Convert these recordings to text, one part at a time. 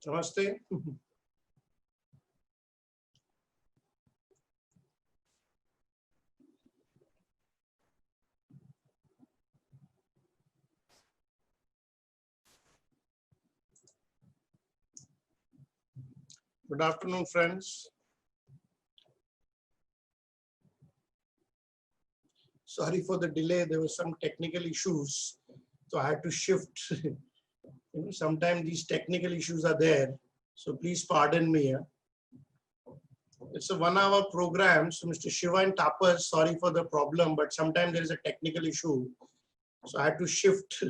Namaste. Good afternoon, friends. Sorry for the delay. There were some technical issues, so I had to shift. Sometimes these technical issues are there, so please pardon me. It's a 1 hour program, so Mr. Shiva and Tapas, sorry for the problem, but sometimes there is a technical issue, so I had to shift.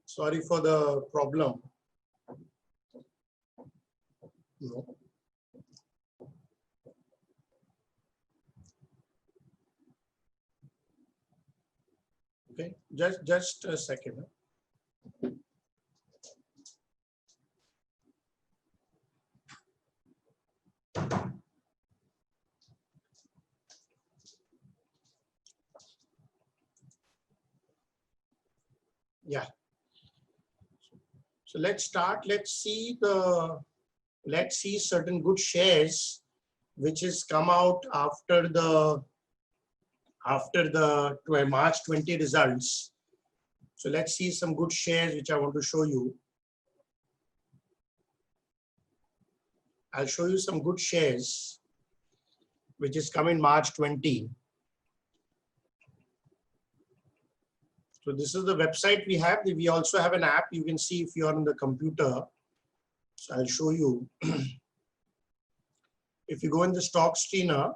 Sorry for the problem. No. Okay, just a second. Yeah. So let's start. Let's see certain good shares which has come out after the March 20 results. So let's see some good shares which I want to show you. I'll show you some good shares which is come in March 20. So this is the website we have. We also have an app. You can see if you're on the computer. So I'll show you. If you go in the stock screener,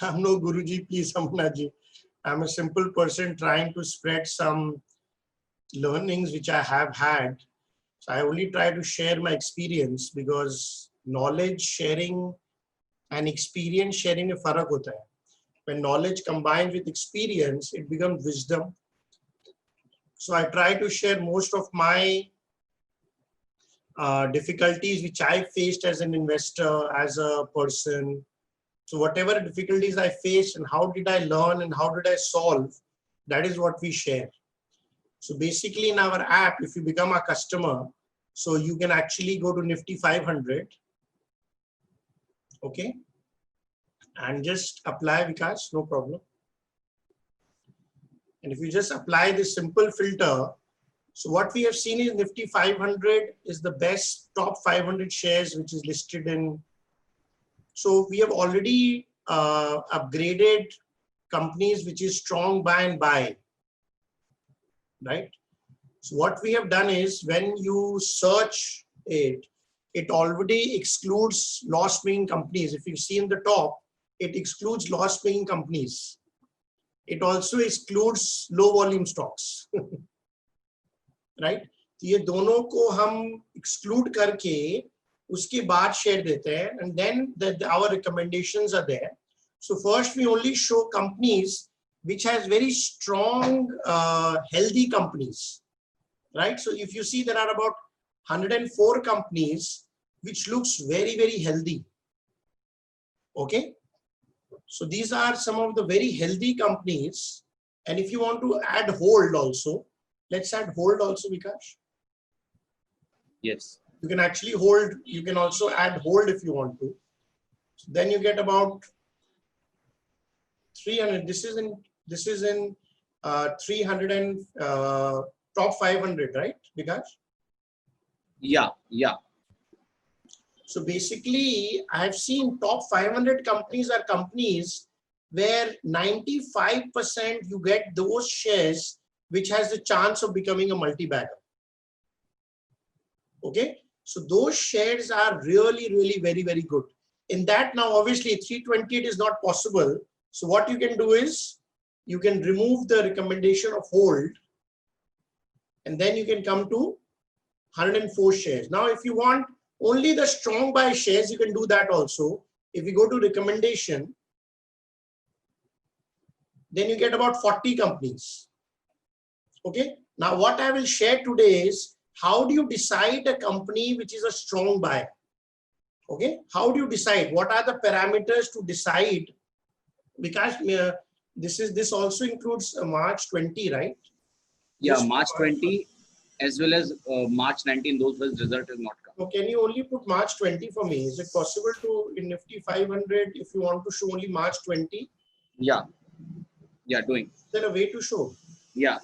I'm no Guruji, please Amnaji. I'm a simple person trying to spread some learnings which I have had. So I only try to share my experience because knowledge sharing and experience sharing में फर्क होता है. When knowledge combines with experience, it becomes wisdom. So I try to share most of my difficulties which I faced as an investor, as a person. So whatever difficulties I faced and how did I learn and how did I solve, that is what we share. So basically in our app, if you become a customer, so you can actually go to Nifty 500, okay, and just apply Vikas, no problem. And if you just apply this simple filter, so what we have seen is Nifty 500 is the best top 500 shares which is listed in. So we have already upgraded companies which is strong buy and buy, right? So what we have done is when you search it, it already excludes loss-making companies. If you see in the top, it excludes loss-making companies. It also excludes low-volume stocks, right? तो ये दोनों को हम exclude करके उसके बाद share देते हैं, and then our recommendations are there. So first we only show companies which has very strong, healthy companies, right? So if you see there are about 104 companies which looks very, very healthy. Okay. So these are some of the very healthy companies. And if you want to add hold also, let's add hold also, Vikash. Yes. You can actually hold, you can also add hold if you want to. So then you get about 300. This is in 300 and top 500, right, Vikash? Yeah. So basically, I have seen top 500 companies are companies where 95% you get those shares which has the chance of becoming a multi-bagger. Okay, so those shares are really, really very, very good. In that now, obviously 328 is not possible. So what you can do is you can remove the recommendation of hold, and then you can come to 104 shares. Now, if you want only the strong buy shares, you can do that also. If you go to recommendation, then you get about 40 companies. Okay. Now, what I will share today is how do you decide a company which is a strong buy? Okay. How do you decide? What are the parameters to decide? Because This also includes March 20, right? Yeah, Just March 20 as well as March 19. Those result is not come. So can you only put March 20 for me? Is it possible to in Nifty 500 if you want to show only March 20? Yeah. Yeah, doing. Is there a way to show? Yeah.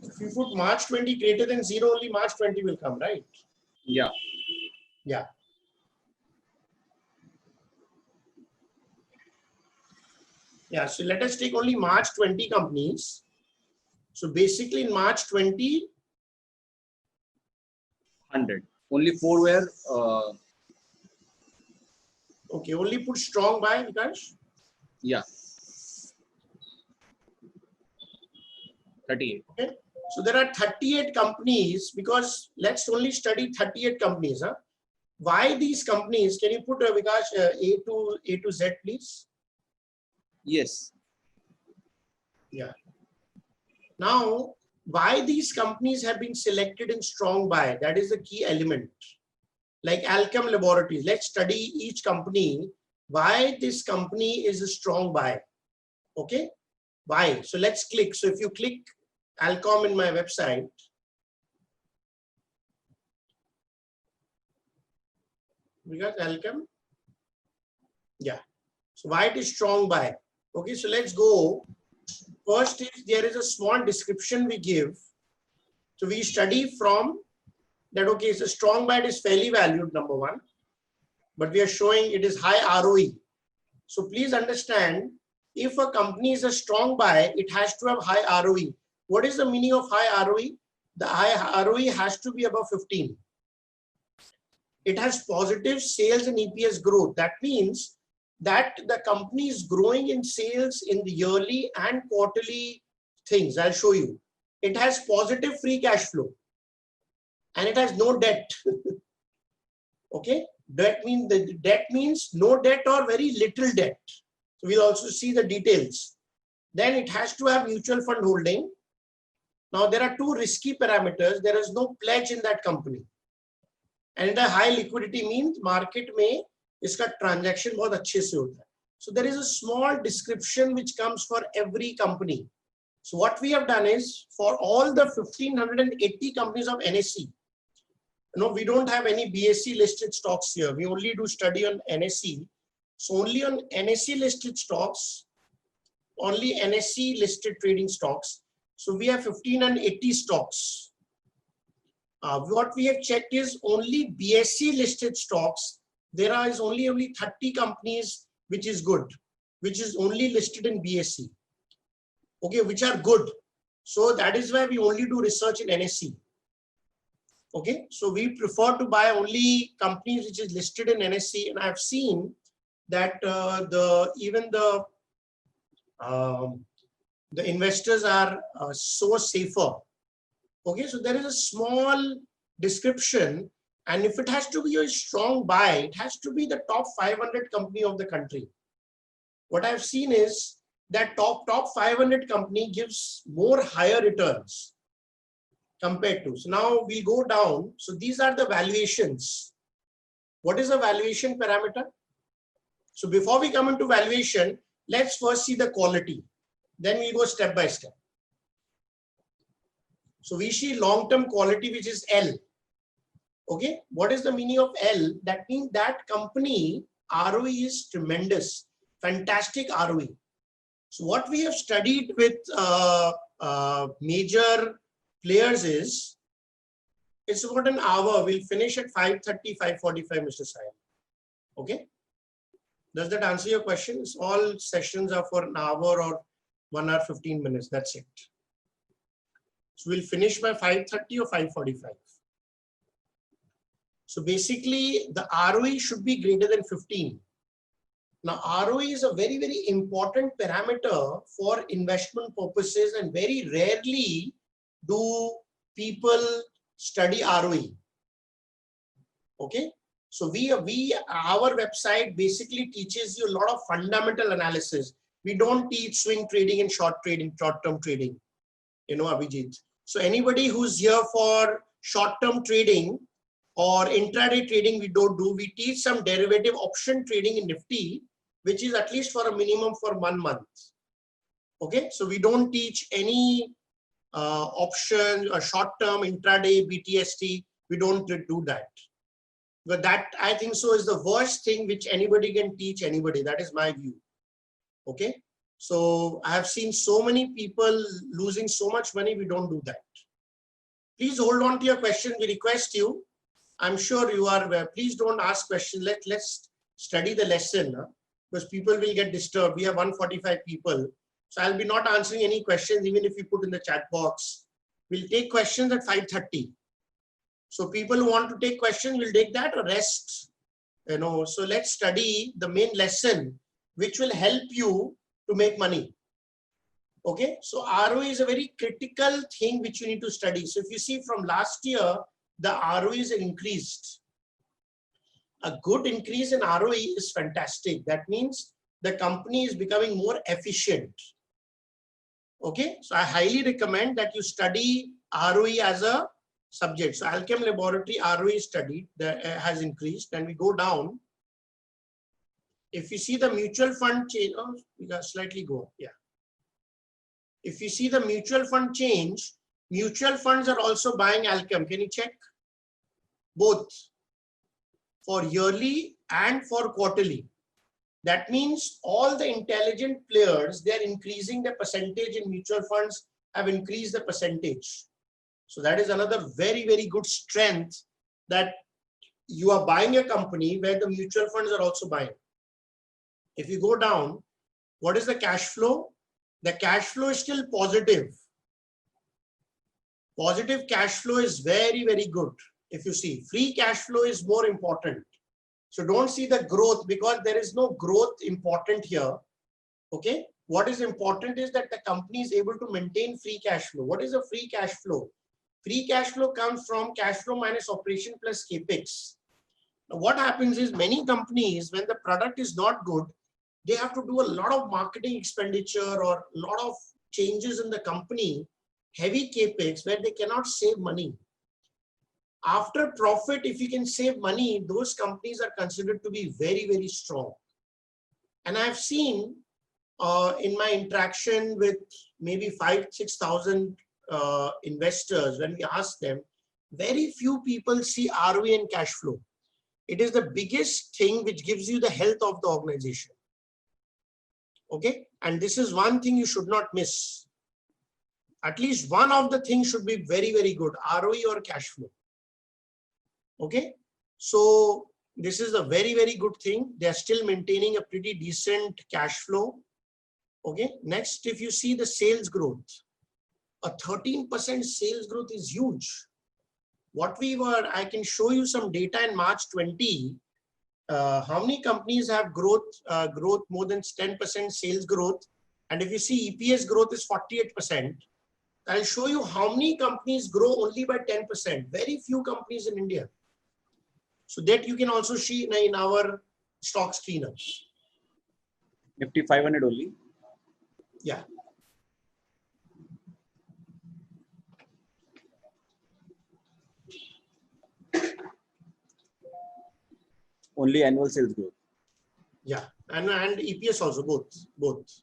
If you put March 20 greater than 0, only March 20 will come, right? Yeah. Yeah. Yeah, so let us take only March 20 companies. So basically in March 20, 100. Only 4 were. okay, only put strong buy, Vikash. Yeah. 38. Okay. So there are 38 companies because let's only study 38 companies. Huh? Why these companies? Can you put Vikash A to Z, please? Yes. Yeah. Now, why these companies have been selected in strong buy? That is the key element. Like Alchem Laboratories, let's study each company. Why this company is a strong buy? Okay. Why? So let's click. So if you click Alcom in my website, we got Alchem. Yeah. So why it is strong buy? Okay. So let's go. First is there is a small description we give. So we study from that, okay, it's a strong buy, it is fairly valued, number one, but we are showing it is high ROE. So please understand, if a company is a strong buy, it has to have high ROE. What is the meaning of high ROE? The high ROE has to be above 15. It has positive sales and EPS growth. That means that the company is growing in sales in the yearly and quarterly things. I'll show you. It has positive free cash flow and it has no debt. Okay, that means no debt or very little debt. So we'll also see the details. Then it has to have mutual fund holding. Now there are two risky parameters. There is no pledge in that company. And the high liquidity means market में इसका transaction बहुत अच्छे से होता है. So there is a small description which comes for every company. So what we have done is for all the 1580 companies of NSE, we don't have any BSE listed stocks here. We only do study on NSE. So only on NSE listed stocks, only NSE listed trading stocks. So we have 1580 stocks. What we have checked is only BSE listed stocks. There is only 30 companies which is good, which is only listed in BSE. Okay, which are good. So that is why we only do research in NSE. Okay, so we prefer to buy only companies which is listed in NSE, and I've seen that even the investors are so safer. Okay, so there is a small description, and if it has to be a strong buy, it has to be the top 500 company of the country. What I've seen is that top 500 company gives more higher returns compared to. So now we go down. So these are the valuations. What is a valuation parameter? So before we come into valuation, let's first see the quality. Then we go step by step. So we see long-term quality, which is L. Okay, what is the meaning of L? That means that company ROE is tremendous, fantastic ROE. So what we have studied with major players is, it's about an hour. We'll finish at 5:30, 5:45, Mr. Sai. Okay. Does that answer your question? All sessions are for an hour or 1 hour, 15 minutes. That's it. So we'll finish by 5:30 or 5:45. So basically the ROE should be greater than 15. Now ROE is a very, very important parameter for investment purposes, and very rarely do people study ROE. Okay. So our website basically teaches you a lot of fundamental analysis. We don't teach swing trading and short-term trading, Abhijit. So anybody who's here for short-term trading or intraday trading we don't do. We teach some derivative option trading in Nifty, which is at least for a minimum for 1 month. Okay, so we don't teach any option or short-term intraday BTST. We don't do that. But that, I think so, is the worst thing which anybody can teach anybody. That is my view. Okay, so I have seen so many people losing so much money. We don't do that. Please hold on to your question. We request you. I'm sure you are aware. Please don't ask questions. Let's study the lesson, because people will get disturbed. We have 145 people. So I'll be not answering any questions, even if you put in the chat box. We'll take questions at 5:30. So people who want to take questions will take that, or rest. So let's study the main lesson, which will help you to make money. Okay, so ROE is a very critical thing which you need to study. So if you see from last year, the ROE is increased. A good increase in ROE is fantastic. That means the company is becoming more efficient. Okay, so I highly recommend that you study ROE as a subject. So Alchem Laboratory ROE study that has increased, and we go down. If you see the mutual fund change, we got slightly go, yeah. If you see the mutual fund change, mutual funds are also buying Alchem. Can you check? Both for yearly and for quarterly. That means all the intelligent players, they're increasing the percentage in mutual funds, have increased the percentage. So that is another very, very good strength, that you are buying a company where the mutual funds are also buying. If you go down, what is the cash flow? The cash flow is still positive. Positive cash flow is very, very good. If you see, free cash flow is more important. So don't see the growth, because there is no growth important here. Okay. What is important is that the company is able to maintain free cash flow. What is a free cash flow? Free cash flow comes from cash flow minus operation plus capex. Now what happens is, many companies, when the product is not good, they have to do a lot of marketing expenditure or a lot of changes in the company, heavy capex, where they cannot save money. After profit, if you can save money, those companies are considered to be very, very strong. And I've seen in my interaction with maybe 5,000-6,000 investors, when we ask them, very few people see ROE and cash flow. It is the biggest thing which gives you the health of the organization. Okay, and this is one thing you should not miss. At least one of the things should be very, very good, ROE or cash flow. Okay, so this is a very, very good thing. They are still maintaining a pretty decent cash flow. Okay, next, if you see the sales growth, a 13% sales growth is huge. What we were, I can show you some data in March 20. How many companies have growth more than 10% sales growth? And if you see EPS growth is 48%, I'll show you how many companies grow only by 10%. Very few companies in India. So that you can also see in our stock screener. Nifty 500 only. Yeah. Only annual sales growth. Yeah, and EPS also, both.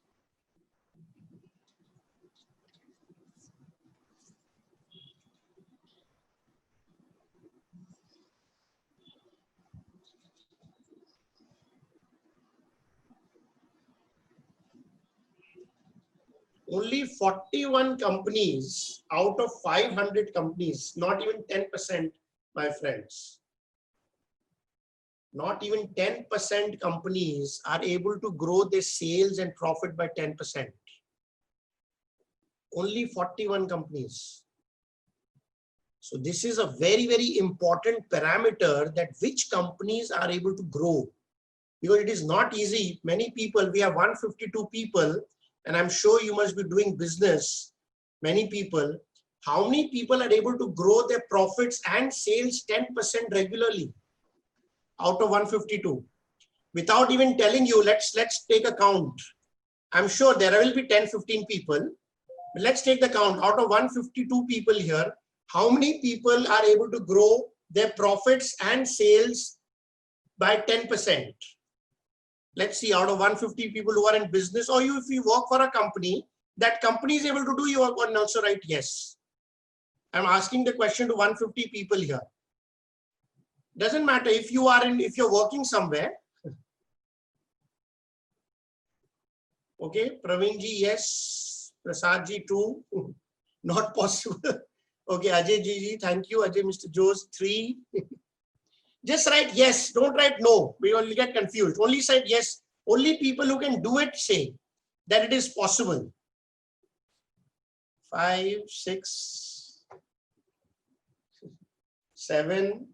Only 41 companies out of 500 companies, not even 10%, my friends. Not even 10% companies are able to grow their sales and profit by 10%. Only 41 companies. So this is a very, very important parameter, that which companies are able to grow. Because it is not easy. Many people, we have 152 people, and I'm sure you must be doing business, many people. How many people are able to grow their profits and sales 10% regularly out of 152? Without even telling you, let's take a count. I'm sure there will be 10-15 people. But let's take the count. Out of 152 people here, how many people are able to grow their profits and sales by 10%? Let's see, out of 150 people who are in business, or if you work for a company, that company is able to do, you can also write yes. I'm asking the question to 150 people here. Doesn't matter if you're working somewhere. Okay, Praveen ji, yes. Prasad ji, too. Not possible. Okay, Ajay ji, thank you. Ajay, Mr. Jose, 3. Just write yes. Don't write no. We will get confused. Only say yes. Only people who can do it say that it is possible. 5, 6, 7.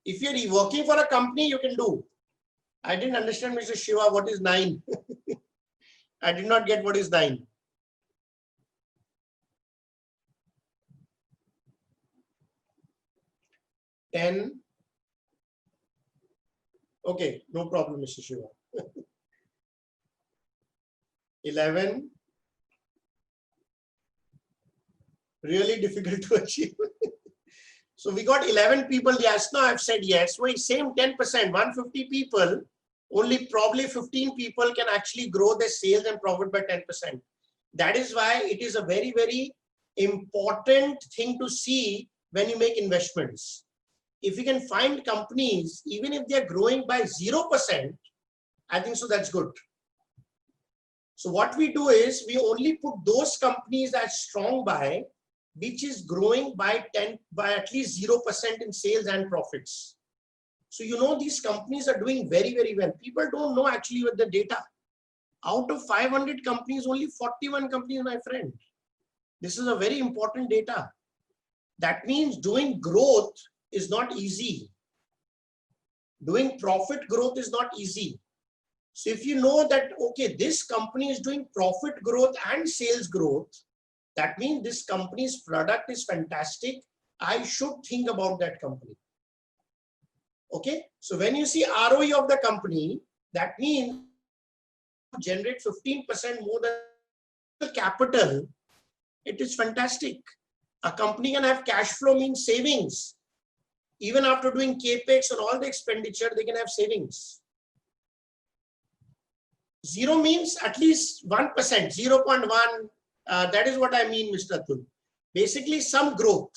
If you're working for a company, you can do. I didn't understand, Mr. Shiva, what is 9? I did not get what is 9. $10. Okay, no problem, Mr. Shiva. 11. Really difficult to achieve. So we got 11 people. Yes, now I've said yes. Wait, same 10%, 150 people, only probably 15 people can actually grow their sales and profit by 10%. That is why it is a very, very important thing to see when you make investments. If you can find companies, even if they're growing by 0%, I think so that's good. So what we do is we only put those companies as strong buy, which is growing by at least 0% in sales and profits. So you know these companies are doing very, very well. People don't know actually with the data. Out of 500 companies, only 41 companies, my friend. This is a very important data. That means doing growth is not easy. Doing profit growth is not easy. So if you know that, okay, this company is doing profit growth and sales growth, that means this company's product is fantastic. I should think about that company. Okay, so when you see ROE of the company, that means generate 15% more than the capital. It is fantastic. A company can have cash flow, means savings. Even after doing capex and all the expenditure, they can have savings. 0 means at least 1%, 0.1. That is what I mean, Mr. Atul. Basically, some growth.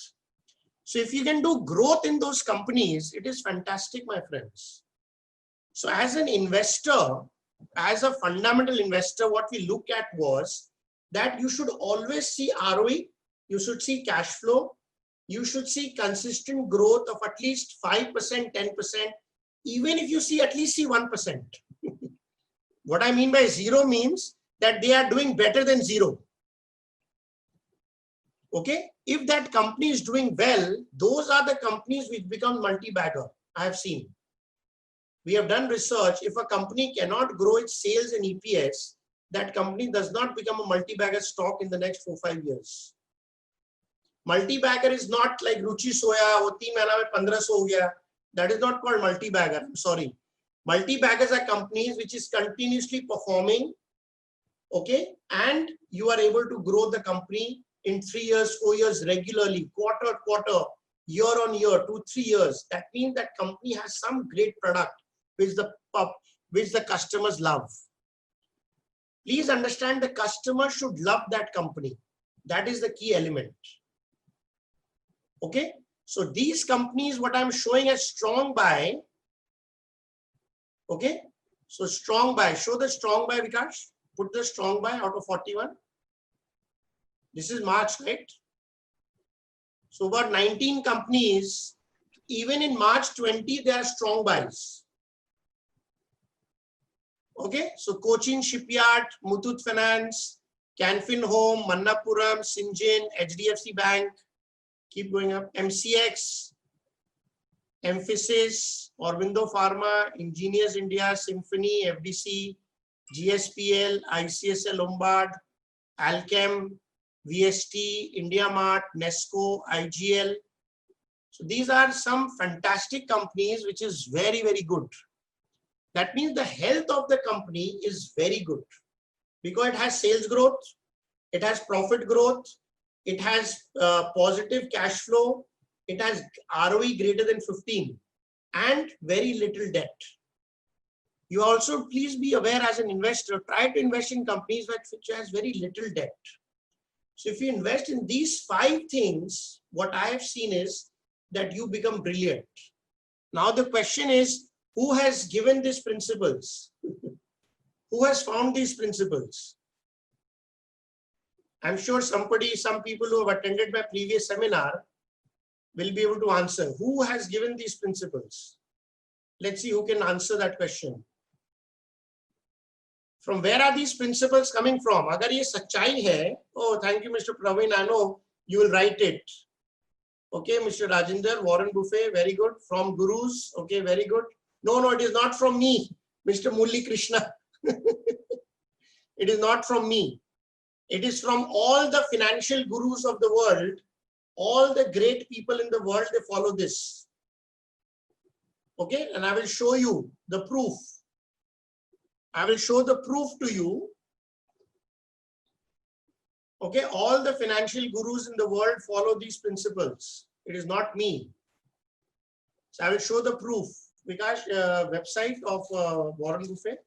So if you can do growth in those companies, it is fantastic, my friends. So as an investor, as a fundamental investor, what we look at was that you should always see ROE, you should see cash flow, you should see consistent growth of at least 5%, 10%, even if you see at least 1%. What I mean by 0 means that they are doing better than 0. Okay, if that company is doing well, those are the companies which become multi-bagger. I have seen. We have done research. If a company cannot grow its sales and EPS, that company does not become a multi-bagger stock in the next 4-5 years. Multi-bagger is not like Ruchi Soya, 3 mahina mein 1500 ho gaya. That is not called multi-bagger. I'm sorry. Multi-baggers are companies which is continuously performing, okay, and you are able to grow the company in 3 years, 4 years regularly, quarter, year on year, 2-3 years. That means that company has some great product which the customers love. Please understand, the customer should love that company. That is the key element. Okay, so these companies, what I'm showing as strong buy. Okay, so strong buy. Show the strong buy, Vikash. Put the strong buy out of 41. This is March, right? So about 19 companies, even in March 20, they are strong buys. Okay, so Cochin Shipyard, Muthoot Finance, Canfin Home, Manappuram, Syngene, HDFC Bank, keep going up, MCX, Emphasis, Aurobindo Pharma, Engineers India, Symphony, FDC, GSPL, ICSL Lombard, Alchem, VST, IndiaMart, Nesco, IGL. So these are some fantastic companies which is very, very good. That means the health of the company is very good because it has sales growth, it has profit growth, it has positive cash flow, it has ROE greater than 15 and very little debt. You also please be aware as an investor, try to invest in companies which has very little debt. So if you invest in these 5 things, what I have seen is that you become brilliant. Now the question is, who has given these principles? Who has found these principles? I'm sure some people who have attended my previous seminar will be able to answer. Who has given these principles? Let's see who can answer that question. From where are these principles coming from? Agar ye sachai hai, oh, thank you, Mr. Praveen. I know you will write it. Okay, Mr. Rajinder, Warren Buffett, very good. From gurus, okay, very good. No, it is not from me, Mr. Murali Krishna. It is not from me. It is from all the financial gurus of the world. All the great people in the world, they follow this. Okay, and I will show you the proof. I will show the proof to you. Okay, all the financial gurus in the world follow these principles. It is not me. So I will show the proof. Vikash, website of Warren Buffett.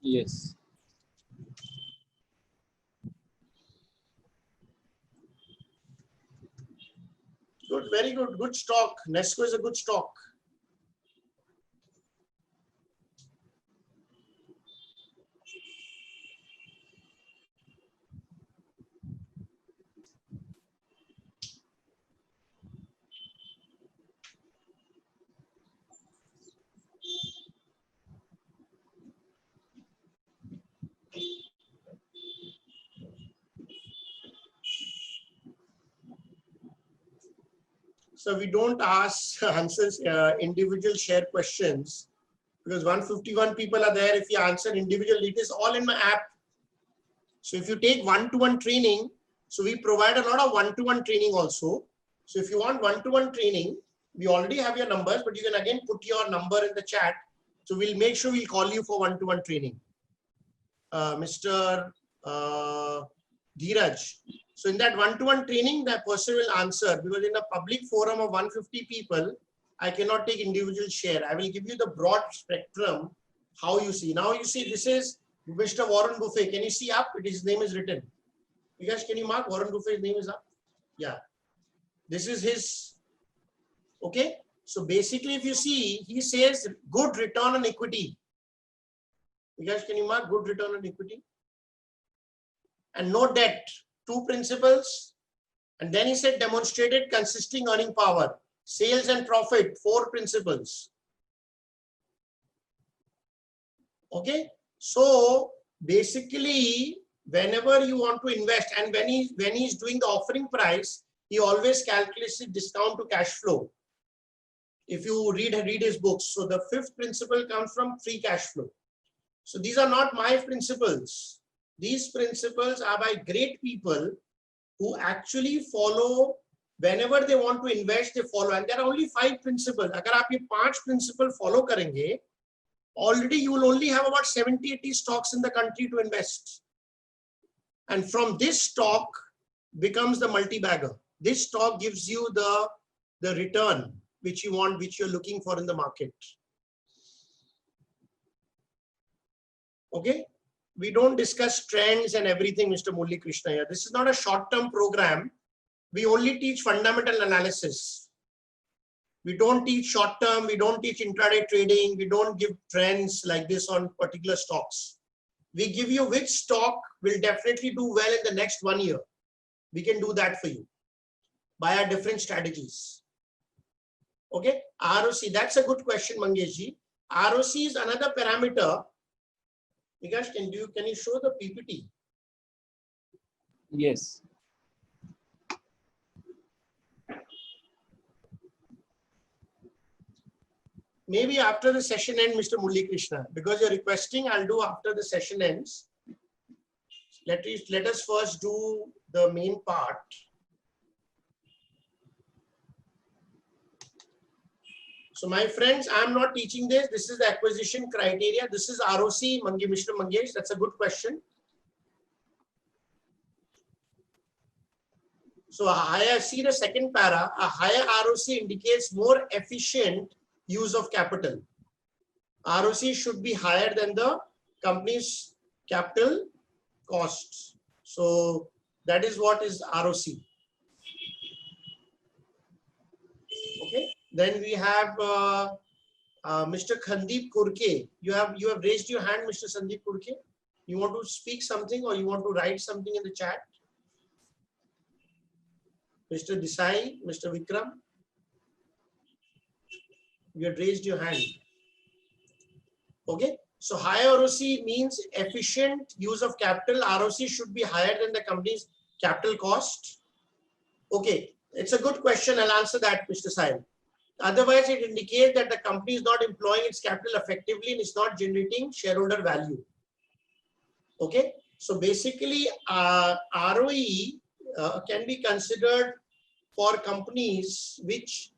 Yes. Good, very good. Good stock. Nesco is a good stock. So we don't answer individual share questions because 151 people are there. If you answer individual, it is all in my app. So if you take one-to-one training, so we provide a lot of one-to-one training also. So if you want one-to-one training, we already have your numbers, but you can again put your number in the chat. So we'll make sure we'll call you for one-to-one training. Mr. Dheeraj. So in that one-to-one training, that person will answer, because in a public forum of 150 people, I cannot take individual share. I will give you the broad spectrum, how you see. Now you see, this is Mr. Warren Buffett. Can you see up? His name is written. You guys, can you mark Warren Buffett's name is up? Yeah. This is his. Okay. So basically, if you see, he says good return on equity. You guys, can you mark good return on equity? And no debt. 2 principles. And then he said demonstrated consisting earning power. Sales and profit, 4 principles. Okay. So basically, whenever you want to invest, and when he's doing the offering price, he always calculates the discount to cash flow. If you read his books. So the 5th principle comes from free cash flow. So these are not my principles. These principles are by great people who actually follow. Whenever they want to invest, they follow. And there are only 5 principles. Agar aap ye 5 principles follow karenge, already you will only have about 70-80 stocks in the country to invest. And from this stock becomes the multi-bagger. This stock gives you the return which you want, which you're looking for in the market. Okay. We don't discuss trends and everything, Mr. Murali Krishna here. This is not a short-term program. We only teach fundamental analysis. We don't teach short-term. We don't teach intraday trading. We don't give trends like this on particular stocks. We give you which stock will definitely do well in the next 1 year. We can do that for you by our different strategies. Okay. ROC, that's a good question, Mangeshji. ROC is another parameter. Vikash, can you show the PPT? Yes. Maybe after the session ends, Mr. Murali Krishna, because you're requesting, I'll do after the session ends. Let us first do the main part. So my friends, I'm not teaching this. This is the acquisition criteria. This is ROC, Mr. Mangesh. That's a good question. So a higher, see the second para, a higher ROC indicates more efficient use of capital. ROC should be higher than the company's capital costs. So that is what is ROC. Okay. Then we have Mr. Sandeep Kurke. You have raised your hand, Mr. Sandeep Kurke. You want to speak something or you want to write something in the chat? Mr. Desai, Mr. Vikram, you had raised your hand. Okay. So higher ROC means efficient use of capital. ROC should be higher than the company's capital cost. Okay. It's a good question. I'll answer that, Mr. Sai. Otherwise, it indicates that the company is not employing its capital effectively and is not generating shareholder value. Okay. So basically, ROE can be considered for companies which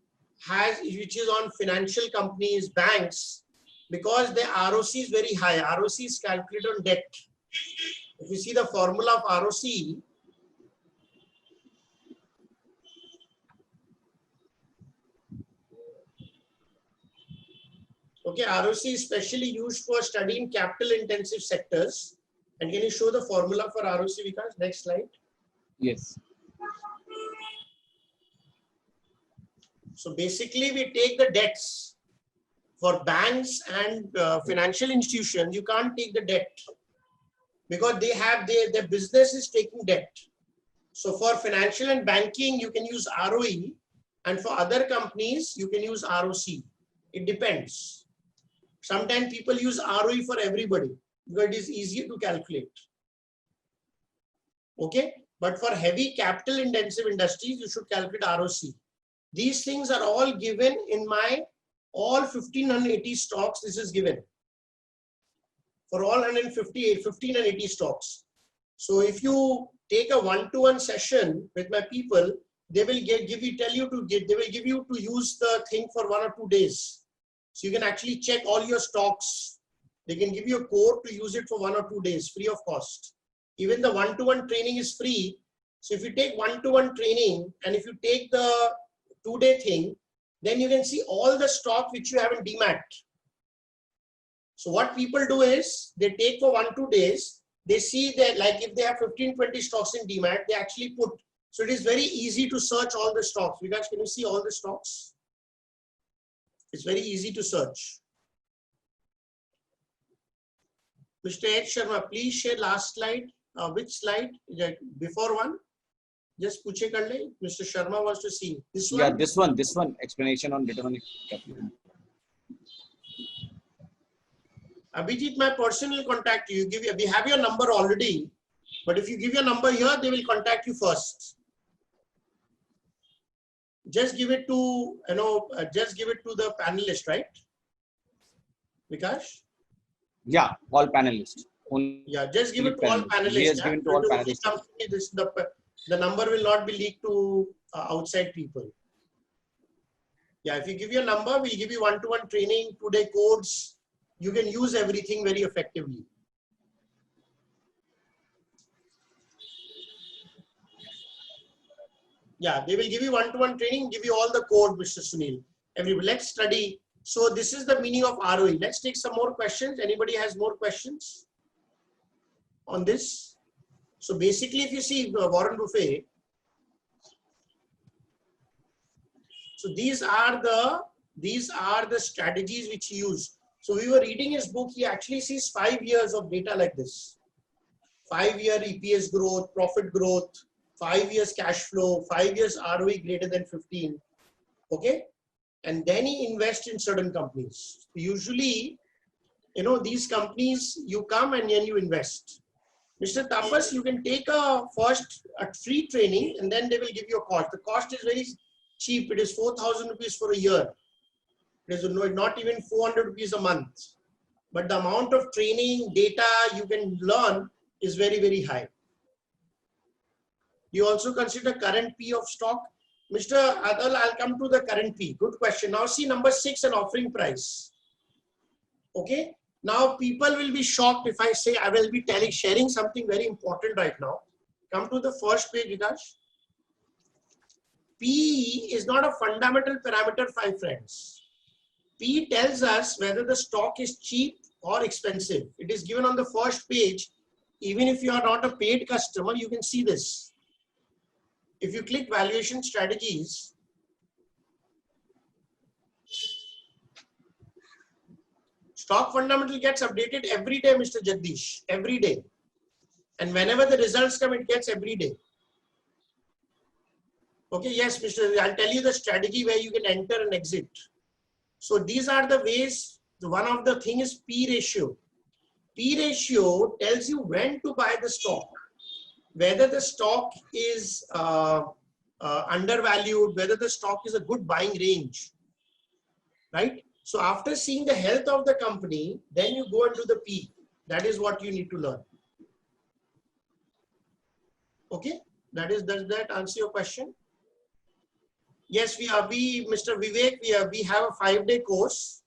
is on financial companies, banks, because the ROC is very high. ROC is calculated on debt. If you see the formula of ROC, okay, ROC is specially used for studying capital intensive sectors. And can you show the formula for ROC, Vikas? Next slide. Yes. So basically, we take the debts for banks and financial institutions. You can't take the debt because they have their business is taking debt. So for financial and banking, you can use ROE, and for other companies, you can use ROC. It depends. Sometimes people use ROE for everybody because it is easier to calculate. Okay, but for heavy capital intensive industries, you should calculate ROC. These things are all given in my all 1580 stocks. This is given for all 1580 stocks. So if you take a one-to-one session with my people, they will tell you to use the thing for 1 or 2 days. So you can actually check all your stocks. They can give you a code to use it for 1 or 2 days, free of cost. Even the one-to-one training is free. So if you take one-to-one training and if you take the 2-day thing, then you can see all the stock which you have in DMAT. So what people do is they take for 1-2 days, they see that like if they have 15-20 stocks in DMAT, they actually put. So it is very easy to search all the stocks. You guys, can you see all the stocks? It's very easy to search. Mr. H. Sharma, please share last slide. Which slide? Before one? Just puche kar le. Mr. Sharma wants to see this one. Yeah, this one. Explanation on return on capital. Abhijit, my person will contact you. We have your number already, but if you give your number here, they will contact you first. Just give it to the panelist, right? Vikas? Yeah, all panelists. Yeah, just give it to all panelists. He has given to all panelists. The number will not be leaked to outside people. Yeah, if you give your number, we'll give you one-to-one training, 2-day codes. You can use everything very effectively. Yeah, they will give you one-to-one training, give you all the code, Mr. Sunil. Everybody, let's study. So this is the meaning of ROE. Let's take some more questions. Anybody has more questions on this? So basically, if you see Warren Buffett, so these are the strategies which he used. So we were reading his book. He actually sees 5 years of data like this: 5-year EPS growth, profit growth, 5 years cash flow, 5 years ROE greater than 15. Okay, and then he invests in certain companies. Usually, these companies you come and then you invest. Mr. Tapas, you can take a free training and then they will give you a cost. The cost is very cheap. It is 4,000 rupees for a year. It is not even 400 rupees a month. But the amount of training, data you can learn is very, very high. You also consider current P of stock. Mr. Adal, I'll come to the current P. Good question. Now see number 6, an offering price. Okay. Now people will be shocked if I say I will be sharing something very important right now. Come to the first page, Vikas. P is not a fundamental parameter, my friends. P tells us whether the stock is cheap or expensive. It is given on the first page. Even if you are not a paid customer, you can see this. If you click valuation strategies, stock fundamental gets updated every day, Mr. Jagdish, every day. And whenever the results come, it gets every day. Okay, yes, Mr. I'll tell you the strategy where you can enter and exit. So these are the ways. One of the thing is P ratio. P ratio tells you when to buy the stock, whether the stock is undervalued, whether the stock is a good buying range, right? So after seeing the health of the company, then you go into the P. That is what you need to learn. Okay, does that answer your question? Yes, Mr. Vivek, we have a 5-day course,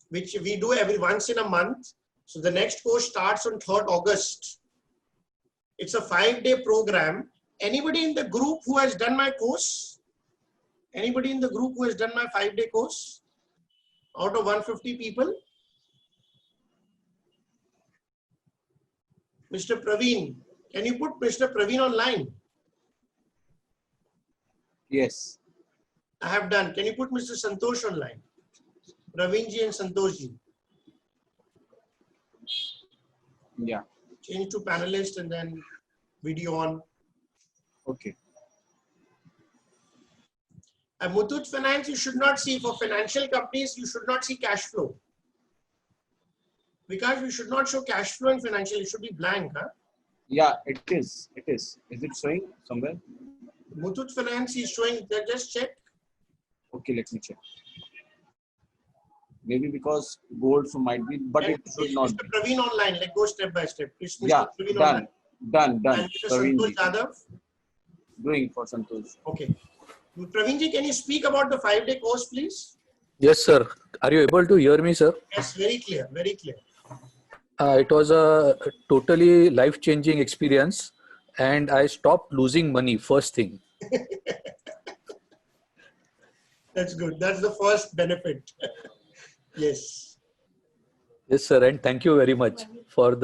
which we do every once in a month. So the next course starts on 3rd August. It's a 5-day program. Anybody in the group who has done my course? Anybody in the group who has done my 5-day course? Out of 150 people? Mr. Praveen, can you put Mr. Praveen online? Yes. I have done. Can you put Mr. Santosh online? Praveenji and Santoshji. Yeah. Change to panelist and then video on. Okay. At Muthoot Finance, you should not see, for financial companies, you should not see cash flow. Because we should not show cash flow in financial, it should be blank. Huh? Yeah, it is. It is. Is it showing somewhere? Muthoot Finance is showing, just check. Okay, let me check. Maybe because gold so might be, but it should not Mr. be. Praveen online, let's go step by step. Is Mr. Yeah, Praveen done. online? Done. And Mr. Praveen Santosh ji. Yadav? Doing for Santosh. Okay. Praveenji, can you speak about the 5-day course, please? Yes, sir. Are you able to hear me, sir? Yes, very clear, very clear. It was a totally life-changing experience, and I stopped losing money first thing. That's good. That's the first benefit. Yes. Yes, sir. And thank you very much for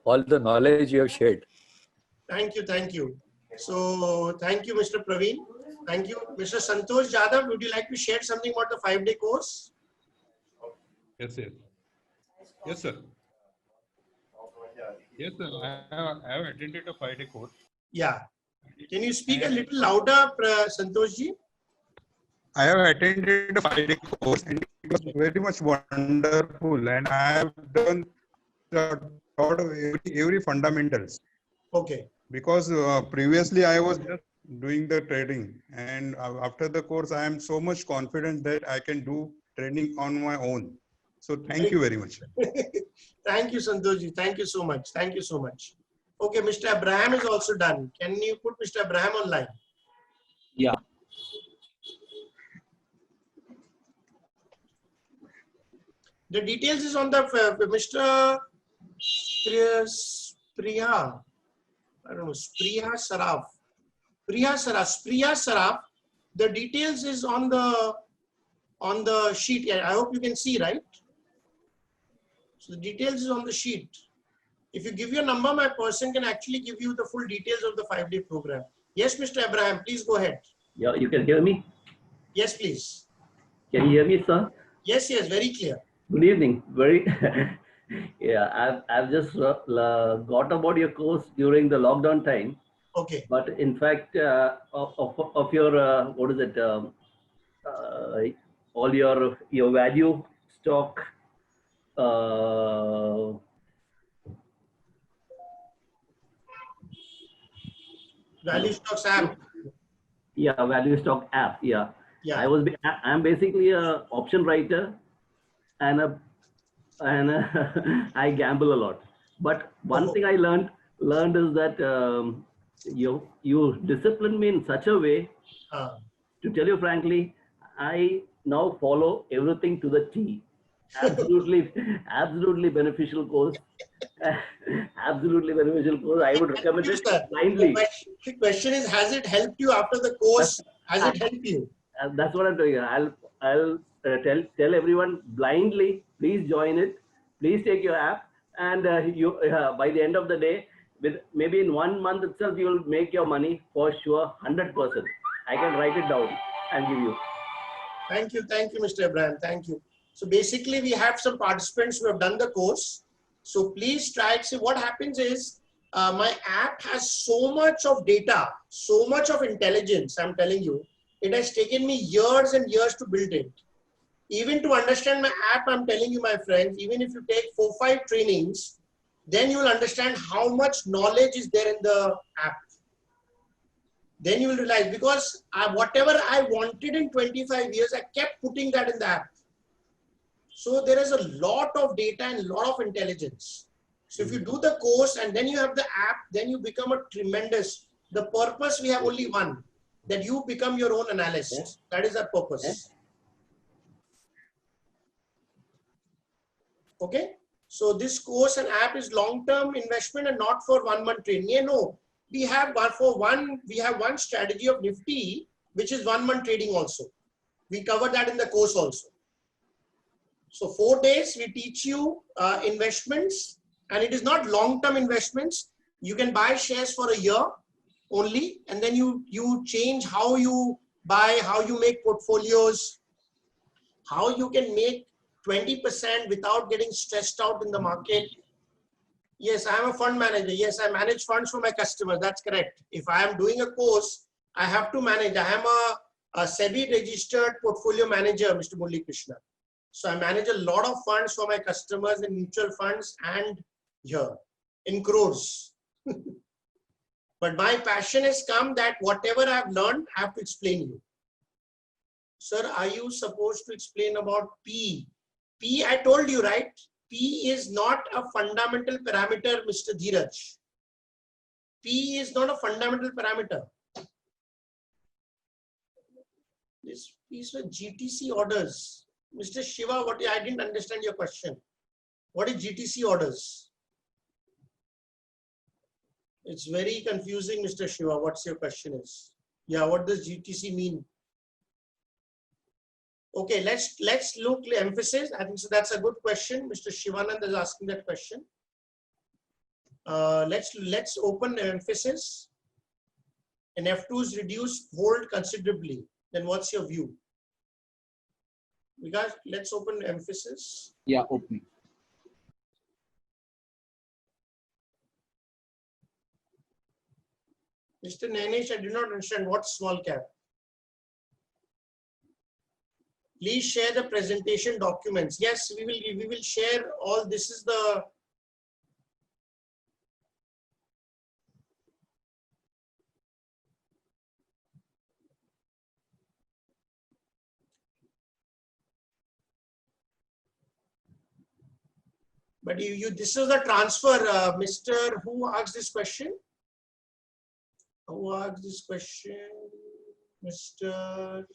all the knowledge you have shared. Thank you. Thank you. So thank you, Mr. Praveen. Thank you. Mr. Santosh Jadhav, would you like to share something about the 5-day course? Yes, sir. Yes, sir. Yes, sir. I have attended a 5-day course. Yeah. Can you speak a little louder, Santosh ji? I have attended a 5-day course and it was very much wonderful. And I have done taught of every fundamentals. Okay. Because previously I was just doing the trading, and after the course I am so much confident that I can do trading on my own. So thank you very much. Thank you, Santosh ji. Thank you so much. Thank you so much. Okay, Mr. Abraham is also done. Can you put Mr. Abraham online? Yeah. The details is on the Mr. Priya. I don't know, Priya Saraf. Priya Saraf. The details is on the sheet. Yeah, I hope you can see, right? So the details is on the sheet. If you give your number, my person can actually give you the full details of the 5-day program. Yes, Mr. Abraham, please go ahead. Yeah, you can hear me? Yes, please. Can you hear me, sir? Yes, very clear. Good evening. Yeah, I've just got about your course during the lockdown time. Okay. But in fact, of your, what is it? All your value stock. Value stocks app. Yeah, value stock app. Yeah. Yeah. I'm basically a option writer, and I gamble a lot. But one thing I learned is that you discipline me in such a way. To tell you frankly, I now follow everything to the T. Absolutely beneficial course. Absolutely beneficial course. I would recommend Thank it you, sir. blindly. The question is, has it helped you after the course? Has it helped you? That's what I'm doing. I'll tell everyone blindly. Please join it. Please take your app, and by the end of the day, with maybe in 1 month itself, you will make your money for sure, 100%. I can write it down and give you. Thank you, Mr. Abraham. Thank you. So basically, we have some participants who have done the course. So please try to see what happens is my app has so much of data, so much of intelligence. I'm telling you, it has taken me years and years to build it. Even to understand my app, I'm telling you, my friends, even if you take 4-5 trainings, then you will understand how much knowledge is there in the app. Then you will realize, because whatever I wanted in 25 years, I kept putting that in the app. So there is a lot of data and a lot of intelligence. So if you do the course and then you have the app, then you become a tremendous, the purpose we have only one, that you become your own analyst. That is our purpose. Okay. So this course and app is long-term investment and not for 1 month training. Yeah, no. We have one strategy of Nifty, which is 1 month trading also. We cover that in the course also. So 4 days we teach you investments, and it is not long-term investments. You can buy shares for a year only, and then you change how you buy, how you make portfolios, how you can make 20% without getting stressed out in the market. Yes, I am a fund manager. Yes, I manage funds for my customers. That's correct. If I am doing a course, I have to manage. I am a SEBI registered portfolio manager, Mr. Murali Krishna. So I manage a lot of funds for my customers in mutual funds and here in crores. But my passion has come that whatever I've learned, I have to explain you. Sir, are you supposed to explain about P? P, I told you, right? P is not a fundamental parameter, Mr. Dheeraj. P is not a fundamental parameter. This piece of GTC orders. Mr. Shiva, I didn't understand your question. What is GTC orders? It's very confusing, Mr. Shiva. What's your question is? Yeah, what does GTC mean? Okay, let's look emphasis. I think so. That's a good question. Mr. Shivanand is asking that question. Let's open emphasis. And F2's reduced hold considerably. Then what's your view? Because let's open emphasis. Yeah, opening. Mr. Nanesh, I do not understand what's small cap. Please share the presentation documents. Yes, we will share all. This is the but this is the transfer, Mr. Who asked this question? Who asked this question? Mr.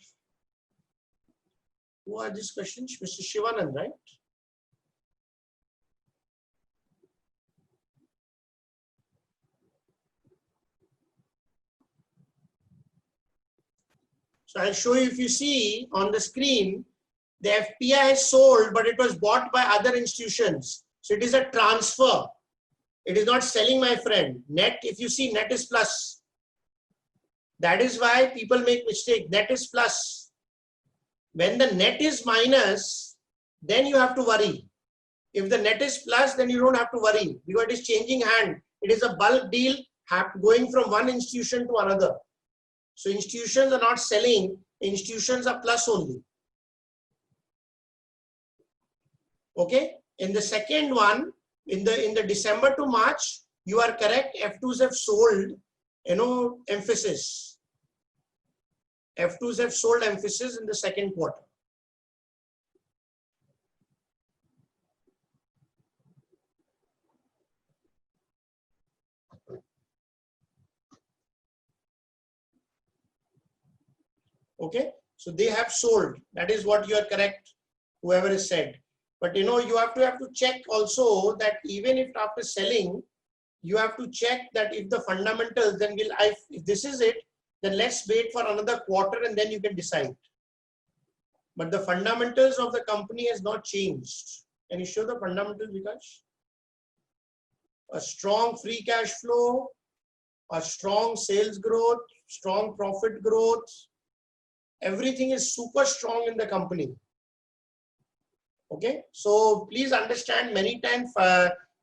Who asked this question? Mr. Shivanand, right? So I'll show you. If you see on the screen, the FPI has sold, but it was bought by other institutions. So it is a transfer. It is not selling, my friend. Net, if you see, net is plus. That is why people make mistake. Net is plus. When the net is minus, then you have to worry. If the net is plus, then you don't have to worry because it is changing hand. It is a bulk deal going from one institution to another. So institutions are not selling. Institutions are plus only. Okay. In the second one, in the December to March, you are correct. F2s have sold, emphasis. F2s have sold emphasis in the second quarter. Okay. So they have sold. That is what you are correct. Whoever is said. But you have to check also that even if after selling, you have to check that if the fundamentals, then if this is it, then let's wait for another quarter and then you can decide. But the fundamentals of the company has not changed. Can you show the fundamentals, Vikash? A strong free cash flow, a strong sales growth, strong profit growth. Everything is super strong in the company. Okay, so please understand, many times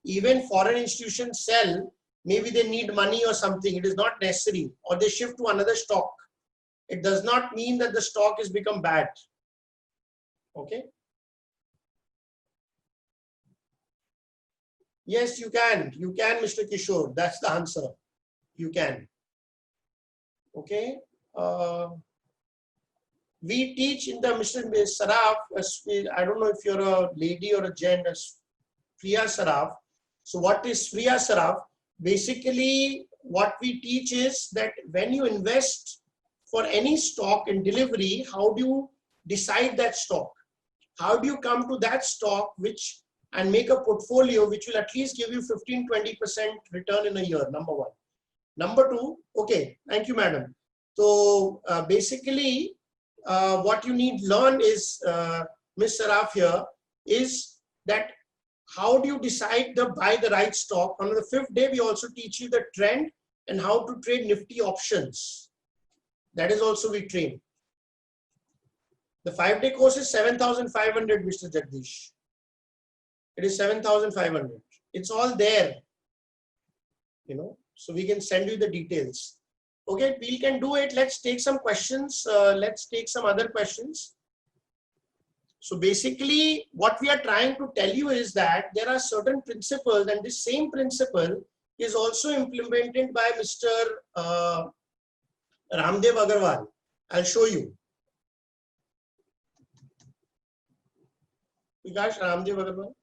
even foreign institutions sell, maybe they need money or something. It is not necessary, or they shift to another stock. It does not mean that the stock has become bad. Okay. Yes, you can. You can, Mr. Kishore. That's the answer. You can. Okay. We teach in the Mr. Saraf. I don't know if you're a lady or a gent. Priya Saraf. So what is Priya Saraf? Basically, what we teach is that when you invest for any stock in delivery, how do you decide that stock? How do you come to that stock and make a portfolio which will at least give you 15-20% return in a year? Number one. Number two, okay, thank you, madam. So basically, what you need to learn is, Ms. Saraf here, is that how do you decide to buy the right stock? On the 5th day, we also teach you the trend and how to trade Nifty options. That is also we train. The 5-day course is 7,500, Mr. Jagdish. It is 7,500. It's all there, so we can send you the details. Okay, we can do it. Let's take some questions. Let's take some other questions. So basically, what we are trying to tell you is that there are certain principles, and this same principle is also implemented by Mr. Ramdev Agarwal. I'll show you. Vikash, Ramdev Agarwal.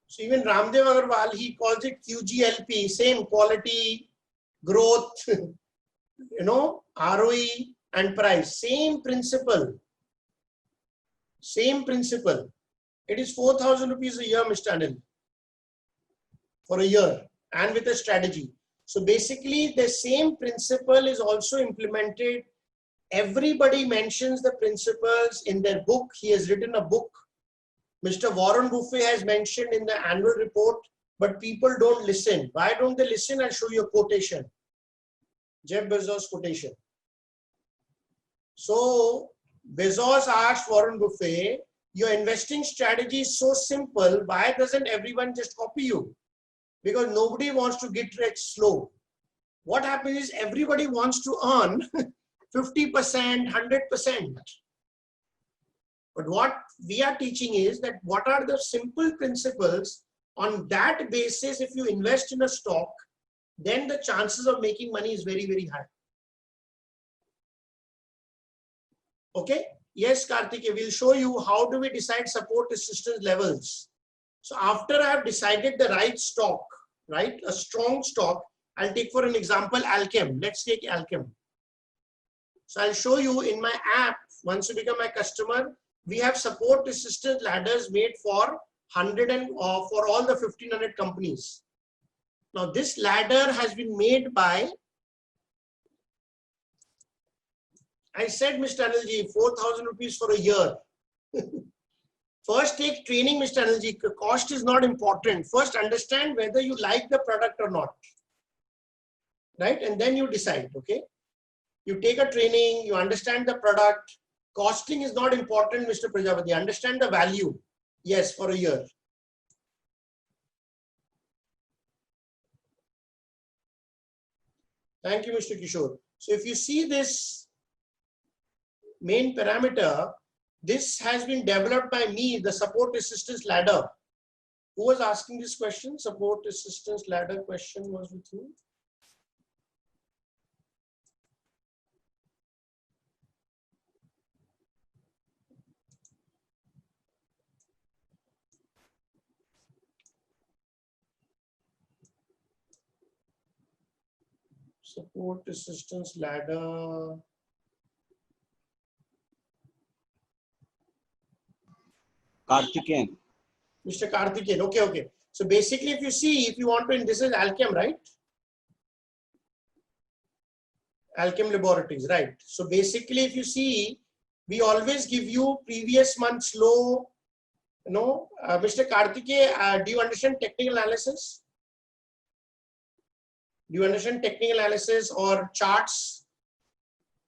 So even Ramdev Agarwal, he calls it QGLP, same quality, growth, ROE and price, same principle. Same principle. It is 4,000 rupees a year, Mr. Anil, for a year, and with a strategy. So basically, the same principle is also implemented. Everybody mentions the principles in their book. He has written a book. Mr. Warren Buffett has mentioned in the annual report, but people don't listen. Why don't they listen? I'll show you a quotation. Jeff Bezos quotation. So Bezos asked Warren Buffett, your investing strategy is so simple. Why doesn't everyone just copy you? Because nobody wants to get rich slow. What happens is everybody wants to earn 50%, 100%. But what we are teaching is that what are the simple principles. On that basis, if you invest in a stock, then the chances of making money is very, very high. Okay. Yes, Karthike, we'll show you how do we decide support resistance levels. So after I have decided the right stock, right, a strong stock, I'll take for an example Alchem. Let's take Alchem. So I'll show you in my app. Once you become my customer, we have support resistance ladders made for 100 and for all the 1,500 companies. Now this ladder has been made by, I said, Mr. Anilji, 4,000 rupees for a year. First take training, Mr. Anilji. Cost is not important. First understand whether you like the product or not. Right? And then you decide, okay? You take a training, you understand the product. Costing is not important, Mr. Prajapati. Understand the value. Yes, for a year. Thank you, Mr. Kishore. So if you see this main parameter, this has been developed by me, the support resistance ladder. Who was asking this question? Support resistance ladder question was with you. Support, resistance, ladder. Karthikeyan. Mr. Karthikeyan. Okay, okay. So basically, if you see, if you want to, this is Alchem, right? Alchem Laboratories, right? So basically, if you see, we always give you previous month's low. You know, Mr. Karthikeyan, do you understand technical analysis? Do you understand technical analysis or charts?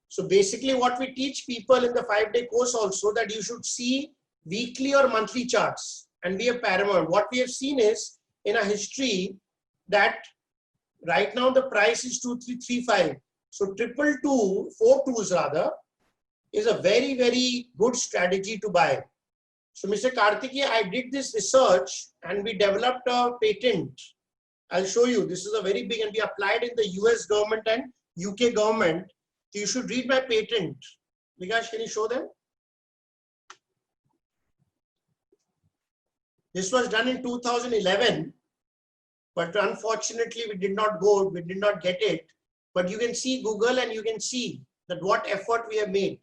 So basically, what we teach people in the 5-day course also, that you should see weekly or monthly charts and be a paramount. What we have seen is in a history that right now the price is 2335. So 222, 4 twos rather, is a very, very good strategy to buy. So Mr. Karthikeyan, I did this research and we developed a patent. I'll show you. This is a very big, and we applied in the US government and UK government. So you should read my patent. Vikas, can you show them? This was done in 2011, but unfortunately we did not get it. But you can see Google and you can see that what effort we have made.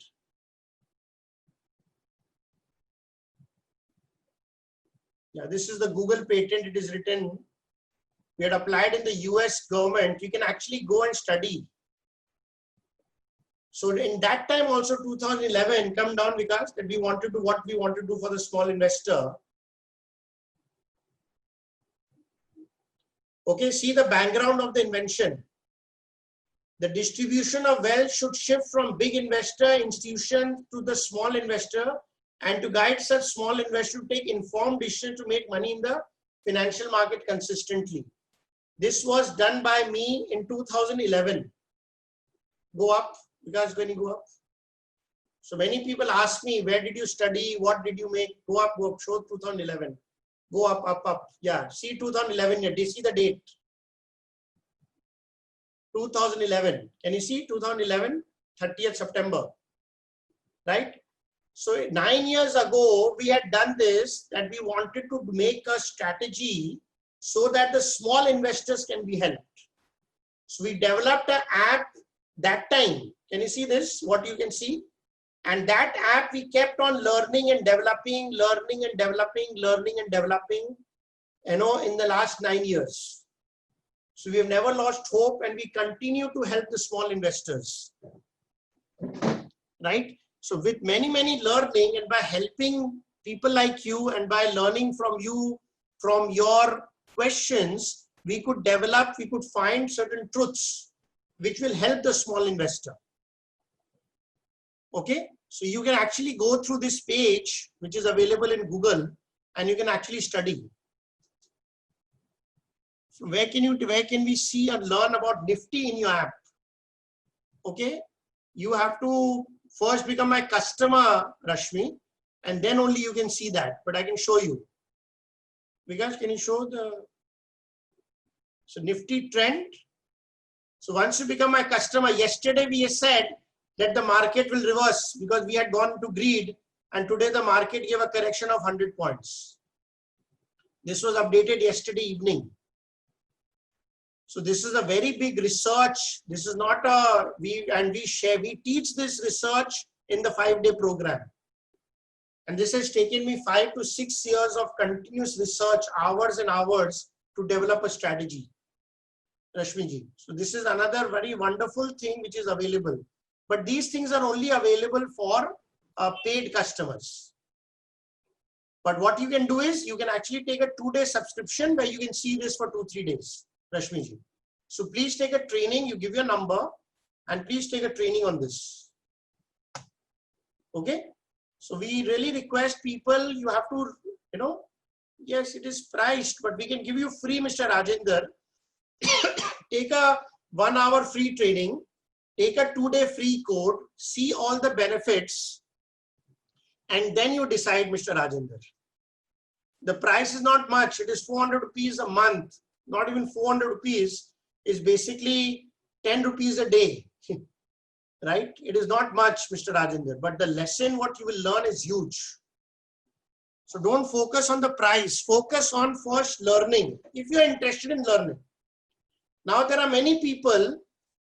Yeah, this is the Google patent. It is written. We had applied in the US government. You can actually go and study. So in that time also 2011 come down because that we want to do what we want to do for the small investor. Okay, see the background of the invention. The distribution of wealth should shift from big investor institution to the small investor, and to guide such small investors to take informed decisions to make money in the financial market consistently. This was done by me in 2011. Go up, because when you go up. So many people ask me, where did you study? What did you make? Go up, show 2011. Go up, up, up. Yeah, see 2011 here. Do you see the date? 2011. Can you see 2011? 30th September. Right? So 9 years ago, we had done this, that we wanted to make a strategy so that the small investors can be helped. So we developed an app that time. Can you see this? What you can see? And that app we kept on learning and developing, you know, in the last 9 years. So we have never lost hope and we continue to help the small investors. Right? So with many learning, and by helping people like you and by learning from you, from your questions, we could develop, we could find certain truths which will help the small investor. Okay, so you can actually go through this page which is available in Google and you can actually study. So where can we see and learn about Nifty in your app? Okay, you have to first become my customer, Rashmi, and then only you can see that, but I can show you. Vikas, can you show the Nifty trend? So once you become my customer, yesterday we said that the market will reverse because we had gone to greed, and today the market gave a correction of 100 points. This was updated yesterday evening. So this is a very big research. This is not a, we teach this research in the 5-day program. And this has taken me 5 to 6 years of continuous research, hours and hours to develop a strategy. Rashmiji. So this is another very wonderful thing which is available. But these things are only available for paid customers. But what you can do is you can actually take a 2-day subscription where you can see this for 2-3 days. Rashmiji. So please take a training, you give your number and please take a training on this. Okay. So we really request people, you have to, you know, yes, it is priced, but we can give you free, Mr. Rajender. Take a 1-hour free training, take a 2-day free code, see all the benefits, and then you decide, Mr. Rajender. The price is not much. It is 400 rupees a month. Not even 400 rupees is basically 10 rupees a day. Right? It is not much, Mr. Rajender, but the lesson what you will learn is huge. So don't focus on the price. Focus on first learning if you are interested in learning. Now there are many people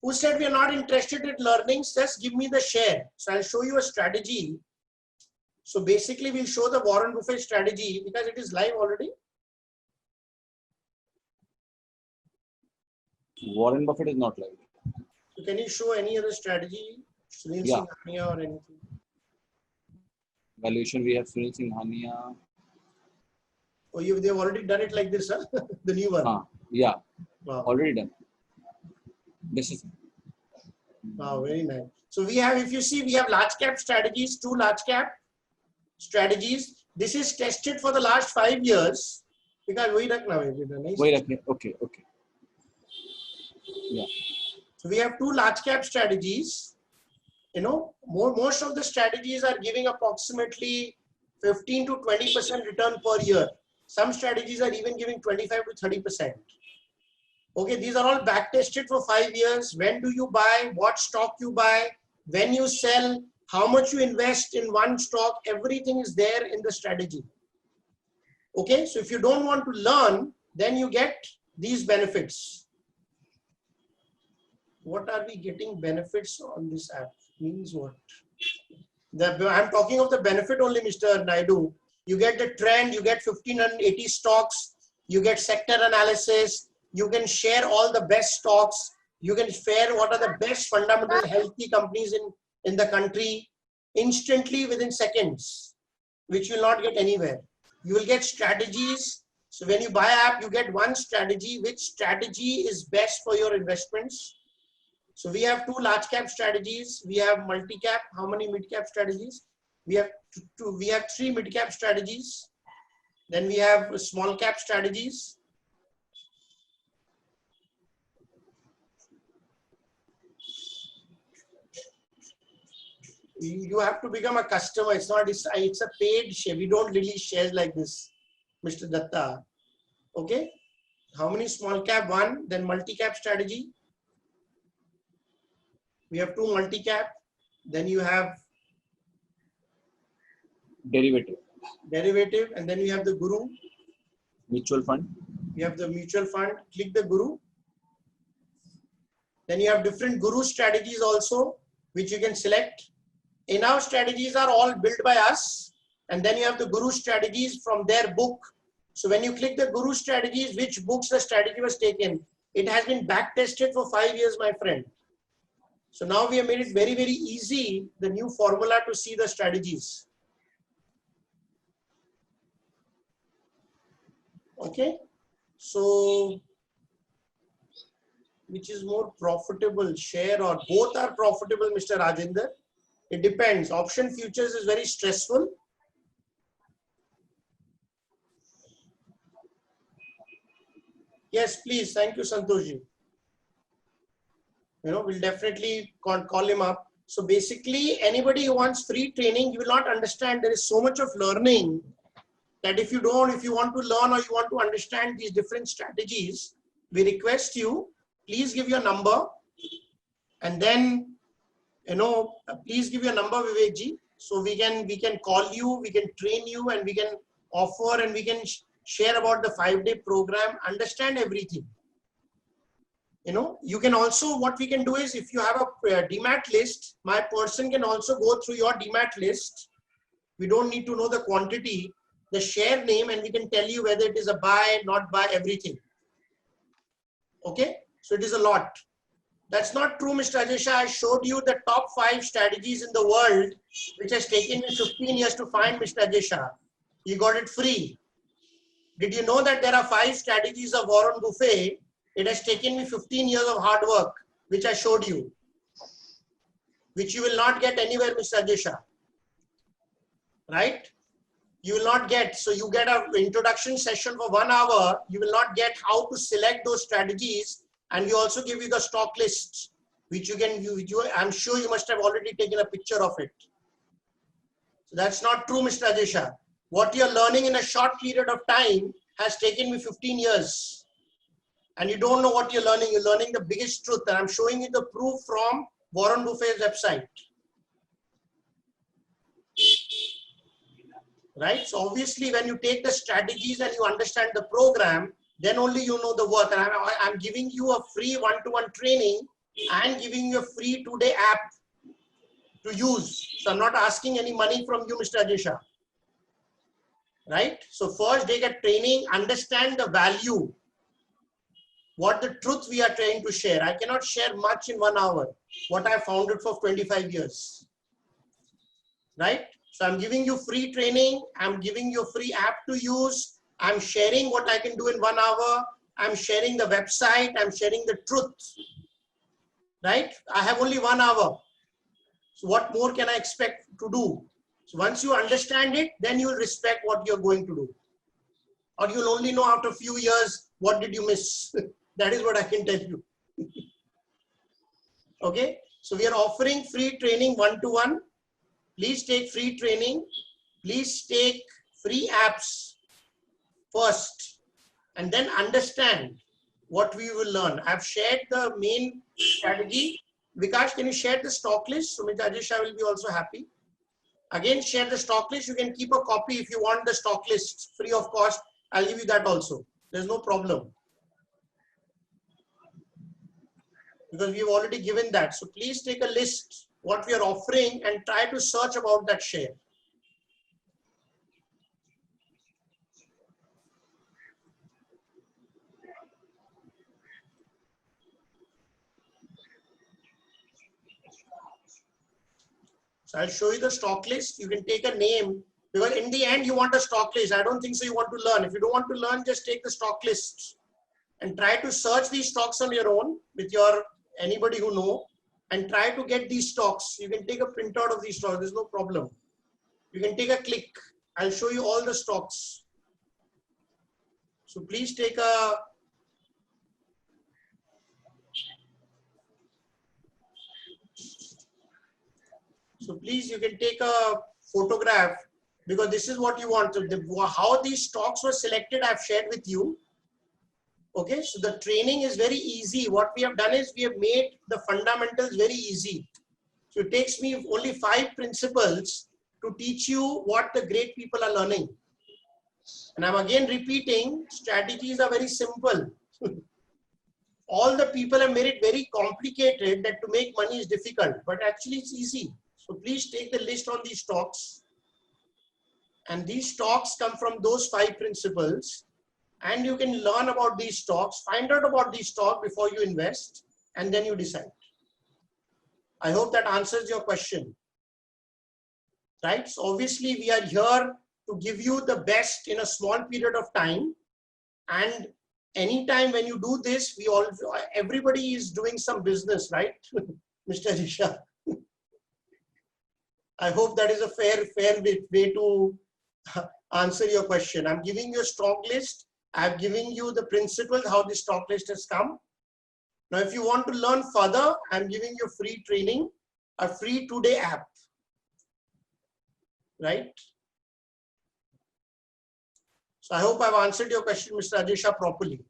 Who said we are not interested in learning? Just give me the share. So I'll show you a strategy. So basically we'll show the Warren Buffett strategy because it is live already. Warren Buffett is not live. So can you show any other strategy? Sunil Yeah. Singhania or anything? Valuation, we have Sunil Singhania. Oh, they've already done it like this, huh? The new one. Yeah, Wow. already done. This is Wow, very nice. So we have, if you see, we have large cap strategies, 2 large cap strategies. This is tested for the last 5 years. Because वही रखना है बेटा, नहीं? वही रखने. Okay, okay. Yeah. So we have 2 large cap strategies. You know, most of the strategies are giving approximately 15 to 20% return per year. Some strategies are even giving 25 to 30%. Okay, these are all back tested for 5 years. When do you buy? What stock you buy? When you sell? How much you invest in one stock? Everything is there in the strategy. Okay, so if you don't want to learn, then you get these benefits. What are we getting benefits on this app? Means what? I'm talking of the benefit only, Mr. Naidu. You get the trend, you get 1580 stocks, you get sector analysis, you can share all the best stocks, you can share what are the best fundamental healthy companies in the country instantly within seconds, which you will not get anywhere. You will get strategies. So when you buy app, you get one strategy, which strategy is best for your investments. So we have 2 large cap strategies. We have multi-cap. How many mid-cap strategies? We have 3 mid-cap strategies. Then we have small cap strategies. You have to become a customer. It's a paid share. We don't release shares like this, Mr. Datta. Okay. How many small cap? 1. Then multi-cap strategy. We have 2 multi-cap. Then you have derivative. And then you have the Guru. Mutual fund. You have the mutual fund. Click the Guru. Then you have different Guru strategies also, which you can select. In-house strategies are all built by us. And then you have the Guru strategies from their book. So when you click the Guru strategies, which books the strategy was taken, it has been back tested for 5 years, my friend. So now we have made it very, very easy, the new formula to see the strategies. Okay. So which is more profitable, share or both are profitable, Mr. Rajender? It depends. Option futures is very stressful. Yes, please. Thank you, Santoshji. You know, we'll definitely call him up. So basically, anybody who wants free training, you will not understand. There is so much of learning that if you want to learn or you want to understand these different strategies, we request you, please give your number. And then, you know, please give your number, Vivekji. So we can call you, we can train you, and we can offer and we can share about the 5-day program, understand everything. You know, you can also, what we can do is if you have a DMAT list, my person can also go through your DMAT list. We don't need to know the quantity, the share name, and we can tell you whether it is a buy, not buy, everything. Okay, so it is a lot. That's not true, Mr. Ajesha. I showed you the top 5 strategies in the world, which has taken me 15 years to find, Mr. Ajesha. You got it free. Did you know that there are 5 strategies of Warren Buffett? It has taken me 15 years of hard work, which I showed you, which you will not get anywhere, Mr. Ajesha. Right? You will not get. So you get an introduction session for 1 hour. You will not get how to select those strategies. And we also give you the stock lists, which you can, I'm sure you must have already taken a picture of it. So that's not true, Mr. Ajesha. What you're learning in a short period of time has taken me 15 years. And you don't know what you're learning. You're learning the biggest truth. And I'm showing you the proof from Warren Buffett's website. Right? So obviously, when you take the strategies and you understand the program, then only you know the work. And I'm giving you a free one-to-one training and giving you a free 2-day app to use. So I'm not asking any money from you, Mr. Ajay Shah. Right? So first take a training, understand the value, what the truth we are trying to share. I cannot share much in 1 hour, what I found it for 25 years. Right? So I'm giving you free training. I'm giving you a free app to use. I'm sharing what I can do in 1 hour. I'm sharing the website. I'm sharing the truth. Right? I have only 1 hour. So what more can I expect to do? So once you understand it, then you will respect what you're going to do. Or you'll only know after a few years, what did you miss? That is what I can tell you. Okay. So we are offering free training 1-to-1. Please take free training. Please take free apps first and then understand what we will learn. I've shared the main strategy. Vikash, can you share the stock list? So Mr. Ajay Shah will be also happy. Again, share the stock list. You can keep a copy if you want the stock list free of cost. I'll give you that also. There's no problem. Because we've already given that. So please take a list, what we are offering, and try to search about that share. So I'll show you the stock list. You can take a name because in the end you want a stock list. I don't think so you want to learn. If you don't want to learn, just take the stock list and try to search these stocks on your own with your anybody who know and try to get these stocks. You can take a printout of these stocks. There's no problem. You can take a click. I'll show you all the stocks. So please take a So please, you can take a photograph because this is what you want. How these stocks were selected, I've shared with you. Okay, so the training is very easy. What we have done is we have made the fundamentals very easy. So it takes me only 5 principles to teach you what the great people are learning. And I'm again repeating, strategies are very simple. All the people have made it very complicated that to make money is difficult, but actually it's easy. So please take the list on these stocks. And these stocks come from those 5 principles. And you can learn about these stocks, find out about these stocks before you invest, and then you decide. I hope that answers your question. Right? So obviously we are here to give you the best in a small period of time. And anytime when you do this, everybody is doing some business, right? Mr. Risha. I hope that is a fair way to answer your question. I'm giving you a stock list. I've given you the principles, how the stock list has come. Now, if you want to learn further, I'm giving you free training, a free 2-day app. Right? So I hope I've answered your question, Mr. Ajay Shah, properly.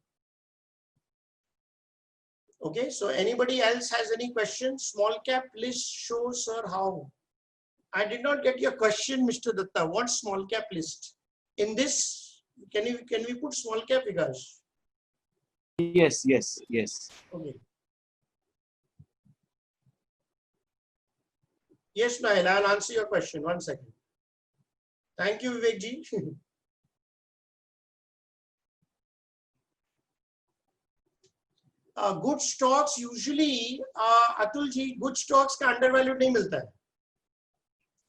Okay, so anybody else has any questions? Small cap list shows, sir, how? I did not get your question, Mr. Datta. What small cap list? In this, can we put small cap, Vikash? Yes. Okay. Yes, Nahil, I'll answer your question. 1 second. Thank you, Vivekji. Good stocks usually, Atulji, good stocks का undervalued नहीं मिलता है.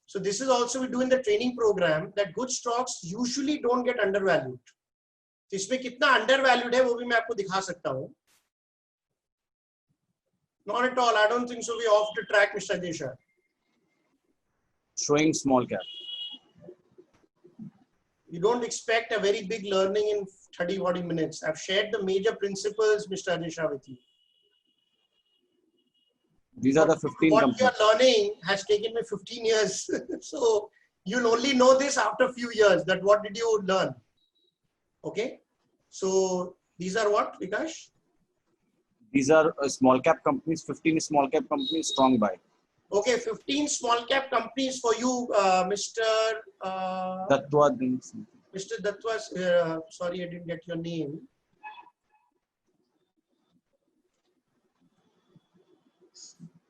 So this is also we do in the training program that good stocks usually don't get undervalued. तो इसमें कितना undervalued है वो भी मैं आपको दिखा सकता हूँ. Not at all. I don't think so. We off the track, Mr. Ajay Shah. Showing small cap. You don't expect a very big learning in 30-40 minutes. I've shared the major principles, Mr. Ajay Shah, with you. These are the 15 What companies. you are learning has taken me 15 years. So you'll only know this after a few years that what did you learn? Okay. So these are what, Vikash? These are small cap companies, 15 small cap companies, strong buy. Okay, 15 small cap companies for you, Mr. Dattwa. Mr. Dattwa, sorry, I didn't get your name.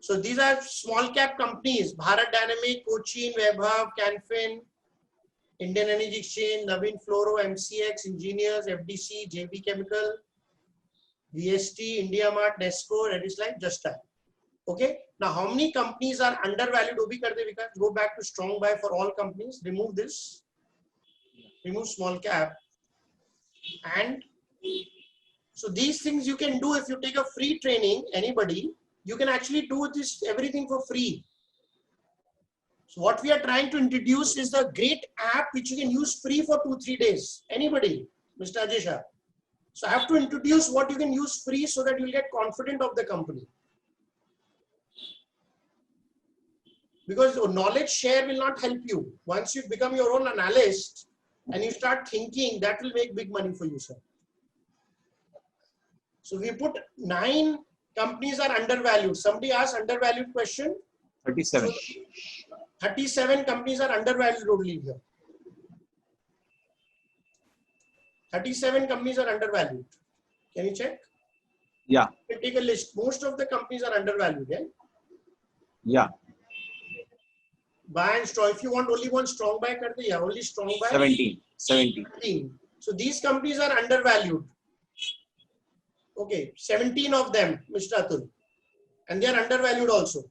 So these are small cap companies: Bharat Dynamic, Cochin, Vaibhav, Canfin, Indian Energy Exchange, Navin Fluoro, MCX, Engineers, FDC, JB Chemical, VST, India Mart, Nesco, Redis Life, Just Time. Okay. Now, how many companies are undervalued? Obi kar de Vikas. Go back to strong buy for all companies. Remove this. Remove small cap. And so these things you can do if you take a free training. Anybody, you can actually do this everything for free. So what we are trying to introduce is the great app which you can use free for 2-3 days. Anybody, Mr. Ajesha. So I have to introduce what you can use free so that you'll get confident of the company. Because knowledge share will not help you. Once you become your own analyst and you start thinking, that will make big money for you, sir. So we put 9 companies are undervalued. Somebody asked undervalued question. 37. So 37 companies are undervalued only here. 37 companies are undervalued. Can you check? Yeah. You take a list. Most of the companies are undervalued. Yeah? Yeah. Buy and strong. If you want only one strong buy, kar de, yeah, only strong buy. 17. 17. So these companies are undervalued. Okay, 17 of them, Mr. Atul. And they are undervalued also.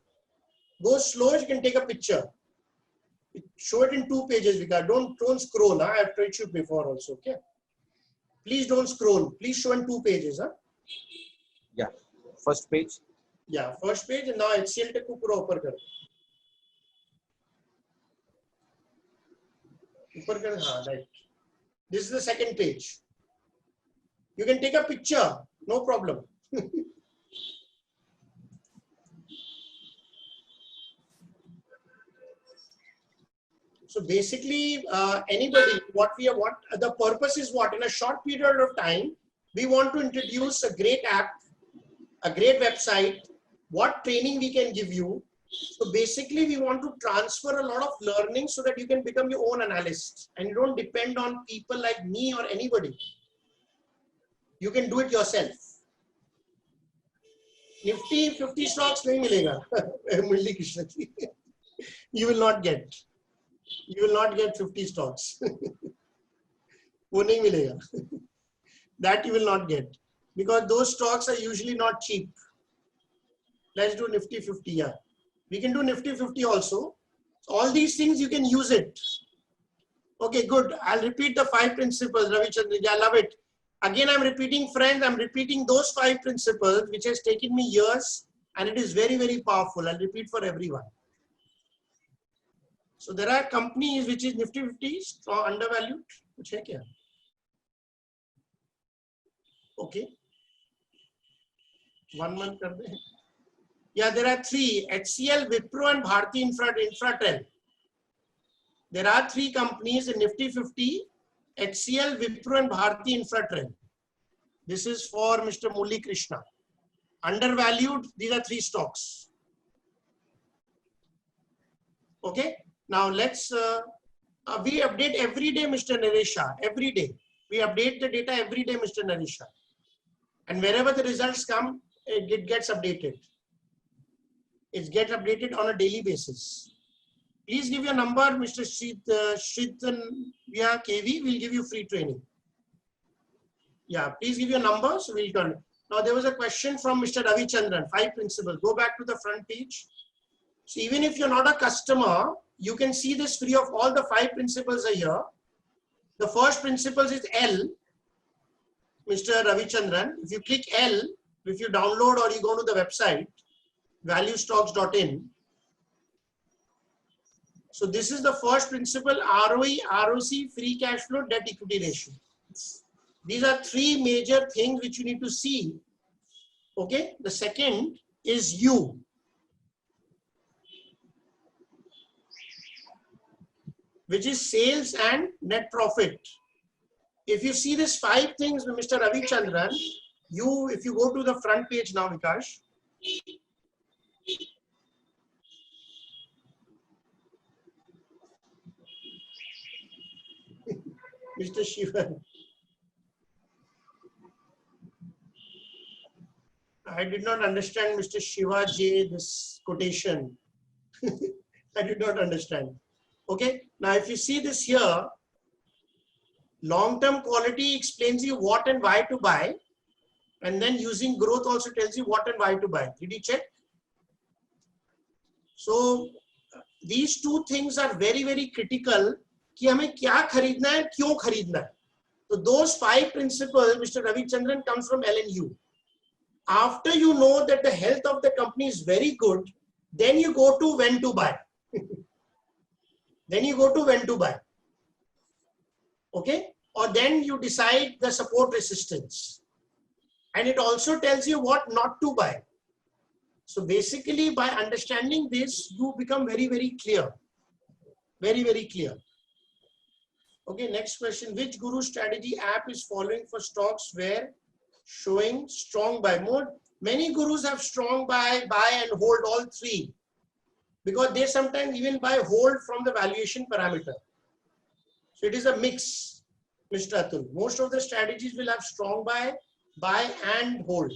Go slow, you can take a picture. Show it in 2 pages, Vika. Don't scroll. Huh? I've told you before also. Okay. Please don't scroll. Please show in 2 pages. Huh? Yeah. First page. Yeah, first page and now HCL Tech ko pura upar kar. Upar kar, haan, right. This is the second page. You can take a picture. No problem. So basically, anybody, what the purpose is what? In a short period of time, we want to introduce a great app, a great website, what training we can give you. So basically, we want to transfer a lot of learning so that you can become your own analyst and you don't depend on people like me or anybody. You can do it yourself. Nifty 50 stocks nahi milega. Murli Krishna ji. You will not get. You will not get 50 stocks. वो नहीं मिलेगा. That you will not get. Because those stocks are usually not cheap. Let's do Nifty 50. Yeah. We can do Nifty 50 also. So all these things you can use it. Okay, good. I'll repeat the 5 principles. Ravi Chandra, I love it. Again, I'm repeating, friends. I'm repeating those 5 principles, which has taken me years, and it is very, very powerful. I'll repeat for everyone. So there are companies which is Nifty 50 undervalued. Which hai kya? Okay. 1 month kar de. Yeah, there are 3: HCL, Wipro, and Bharti Infratel. There are 3 companies in Nifty 50: HCL, Wipro, and Bharti Infratel. This is for Mr. Murli Krishna. Undervalued. These are 3 stocks. Okay. Now let's. We update every day, Mr. Naresha. Every day we update the data every day, Mr. Naresha. And wherever the results come, it gets updated. It gets updated on a daily basis. Please give your number, Mr. Shritan via KV. We'll give you free training. Yeah, please give your number. So we'll turn. Now there was a question from Mr. Ravi Chandran. 5 principles. Go back to the front page. So even if you're not a customer, you can see this free of all the 5 principles are here. The first principle is L, Mr. Ravi Chandran. If you click L, if you download or you go to the website, valuestocks.in. So this is the first principle: ROE, ROC, free cash flow, debt equity ratio. These are 3 major things which you need to see. Okay. The second is U. Which is sales and net profit. If you see these 5 things, Mr. Ravi Chandran, if you go to the front page now, Vikash. Mr. Shiva. I did not understand, Mr. Shiva J, this quotation. I did not understand. Okay. Now, if you see this here, long-term quality explains you what and why to buy. And then using growth also tells you what and why to buy. Did you check? So these two things are very, very critical. कि हमें क्या खरीदना है, क्यों खरीदना है. So those 5 principles, Mr. Ravichandran, comes from LNU. After you know that the health of the company is very good, then you go to when to buy. Then you go to when to buy. Okay? Or then you decide the support resistance. And it also tells you what not to buy. So basically, by understanding this, you become very, very clear. Very, very clear. Okay, next question. Which Guru strategy app is following for stocks where showing strong buy mode? Many gurus have strong buy, buy and hold all 3. Because they sometimes even buy hold from the valuation parameter. So it is a mix, Mr. Atul. Most of the strategies will have strong buy and hold.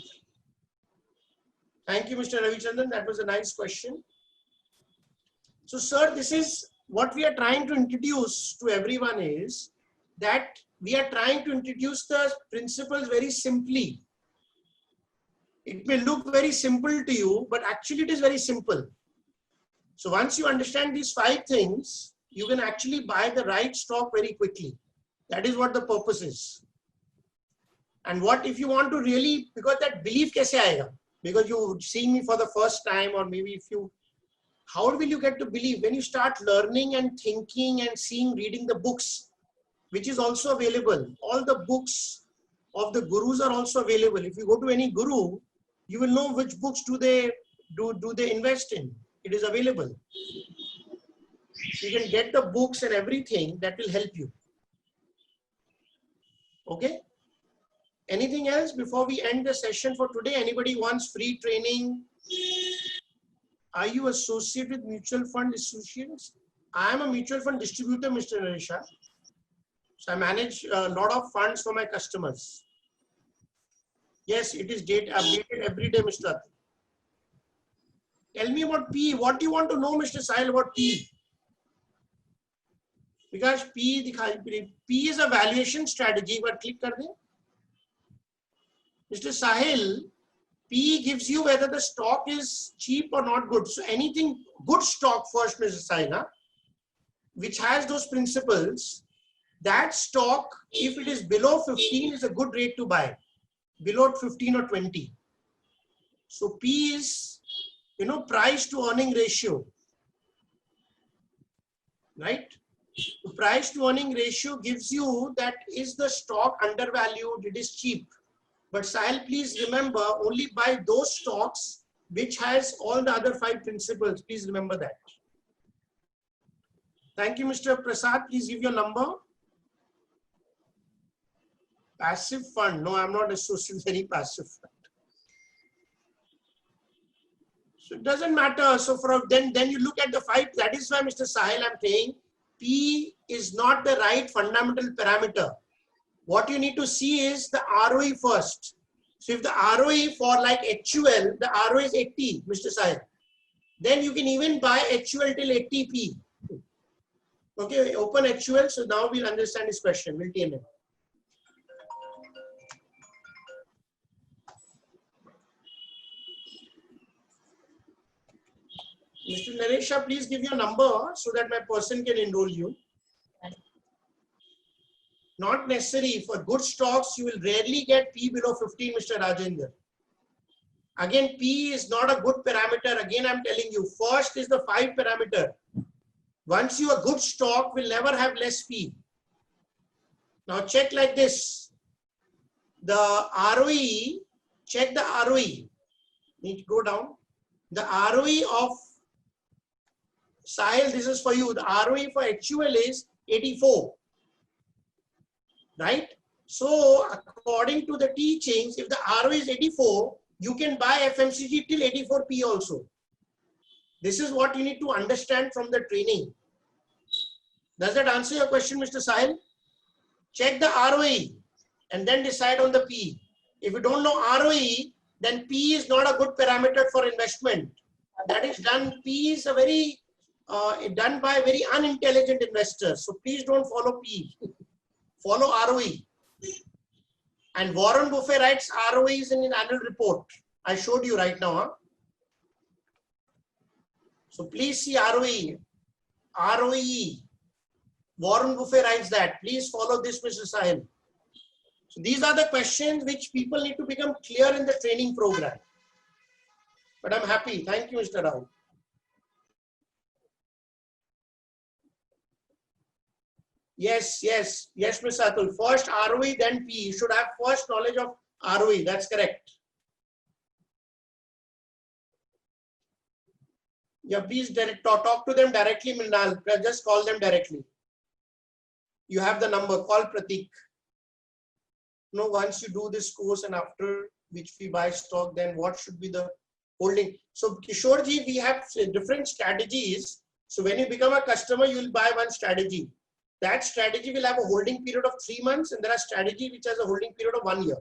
Thank you, Mr. Ravichandran. That was a nice question. So, sir, this is what we are trying to introduce to everyone is that we are trying to introduce the principles very simply. It may look very simple to you, but actually it is very simple. So once you understand these 5 things, you can actually buy the right stock very quickly. That is what the purpose is. And what if you want to really, because that belief kaise aayega? Because you seeing me for the first time, or maybe if you, how will you get to believe? When you start learning and thinking and seeing, reading the books, which is also available. All the books of the gurus are also available. If you go to any guru, you will know which books do they invest in. It is available. You can get the books and everything that will help you. Okay. Anything else before we end the session for today? Anybody wants free training? Are you associated with mutual fund associates? I am a mutual fund distributor, Mr. Naresha. So I manage a lot of funds for my customers. Yes, it is updated every day, Mr. Atul. Tell me about PE. What do you want to know, Mr. Sahil, about PE? Because PE is a valuation strategy, but click kar de. Mr. Sahil, PE gives you whether the stock is cheap or not good. So anything good stock first, Mr. Sahil, which has those principles, that stock, if it is below 15, is a good rate to buy. Below 15 or 20. So P is, price to earning ratio, right? The price to earning ratio gives you that is the stock undervalued, it is cheap. But Sahil, please remember, only buy those stocks which has all the other 5 principles. Please remember that. Thank you, Mr. Prasad. Please give your number. Passive fund. No, I'm not associated with any passive fund. So it doesn't matter. So then you look at the 5. That is why, Mr. Sahil, I'm saying P is not the right fundamental parameter. What you need to see is the ROE first. So if the ROE for like HUL, the ROE is 80, Mr. Sahil, then you can even buy HUL till 80p. Okay, open HUL. So now we'll understand this question. We'll TNM. Mr. Naresha, please give your number so that my person can enroll you. Not necessary. For good stocks, you will rarely get P below 15, Mr. Rajendra. Again, P is not a good parameter. Again, I'm telling you, first is the 5 parameter. Once you a good stock, will never have less P. Now check like this. The ROE, check the ROE. Need to go down. The ROE of Sahil, this is for you. The ROE for HUL is 84. Right? So according to the teachings, if the ROE is 84, you can buy FMCG till 84p also. This is what you need to understand from the training. Does that answer your question, Mr. Sahil? Check the ROE and then decide on the P. If you don't know ROE, then P is not a good parameter for investment. That is done, P is a very, done by very unintelligent investors. So please don't follow P. Follow ROE. And Warren Buffett writes ROE is in an annual report. I showed you right now. Huh? So please see ROE. ROE. Warren Buffett writes that. Please follow this, Mr. Sahil. So these are the questions which people need to become clear in the training program. But I'm happy. Thank you, Mr. Rao. Yes, yes, yes, Ms. Atul. First ROE, then P. You should have first knowledge of ROE. That's correct. Yeah, please talk to them directly, Mrinal. Just call them directly. You have the number. Call Pratik. No, once you do this course and after which we buy stock, then what should be the holding? So Kishorji, we have different strategies. So when you become a customer, you will buy one strategy. That strategy will have a holding period of 3 months, and there are strategy which has a holding period of 1 year.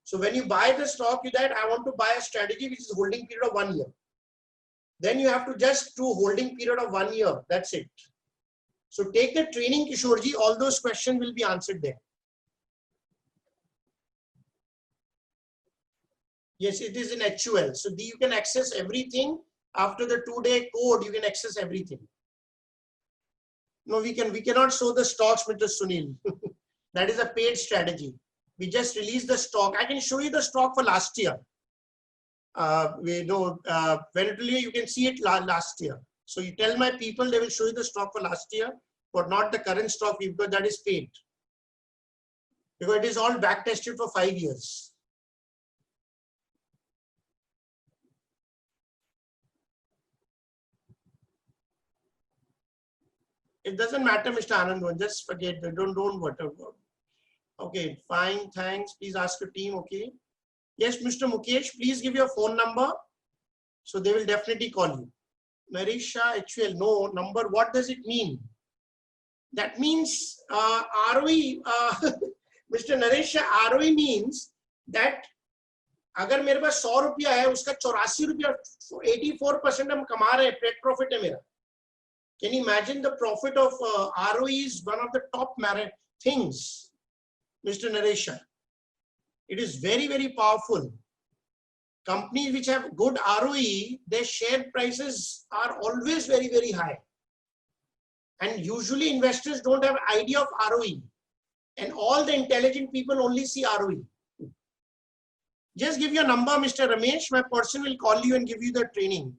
So when you buy the stock, you that I want to buy a strategy which is holding period of 1 year. Then you have to just do holding period of 1 year. That's it. So take the training, Kishorji. All those questions will be answered there. Yes, it is in HUL. So you can access everything. After the 2-day code, you can access everything. No, we cannot show the stocks, Mr. Sunil. That is a paid strategy. We just released the stock. I can show you the stock for last year. When you can see it last year. So you tell my people, they will show you the stock for last year, but not the current stock because that is paid. Because it is all back tested for 5 years. It doesn't matter, Mr. Anand. Just forget. Don't whatever. Okay, fine. Thanks. Please ask your team. Okay. Yes, Mr. Mukesh, please give your phone number. So they will definitely call you. Narisha HUL, no number. What does it mean? That means ROE. Mr. Narisha, ROE means that अगर मेरे पास 100 रुपया है उसका 84 रुपया 84% हम कमा रहे हैं, net profit है मेरा. Can you imagine the profit of ROE is one of the top things, Mr. Naresha. It is very, very powerful. Companies which have good ROE, their share prices are always very, very high. And usually investors don't have idea of ROE. And all the intelligent people only see ROE. Just give your number, Mr. Ramesh. My person will call you and give you the training.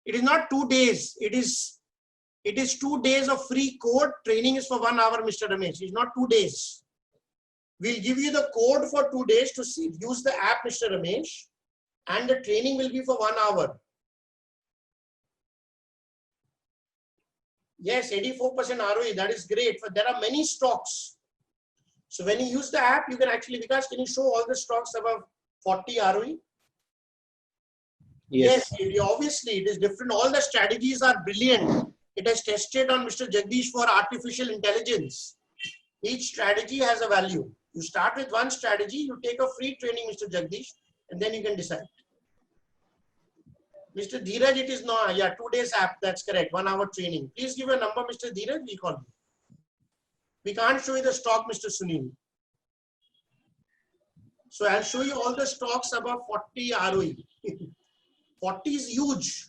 It is not 2 days. It is 2 days of free code. Training is for 1 hour, Mr. Ramesh. It's not 2 days. We'll give you the code for 2 days to see. Use the app, Mr. Ramesh. And the training will be for 1 hour. Yes, 84% ROE. That is great. But there are many stocks. So when you use the app, you can actually, Vikas, can you show all the stocks above 40 ROE? Yes, obviously it is different. All the strategies are brilliant. It has tested on Mr. Jagdish for artificial intelligence. Each strategy has a value. You start with one strategy, you take a free training, Mr. Jagdish, and then you can decide. Mr. Dheeraj, it is not, 2 days app, that's correct, 1 hour training. Please give a number, Mr. Dheeraj, we call you. We can't show you the stock, Mr. Sunil. So I'll show you all the stocks above 40 ROE. 40 is huge.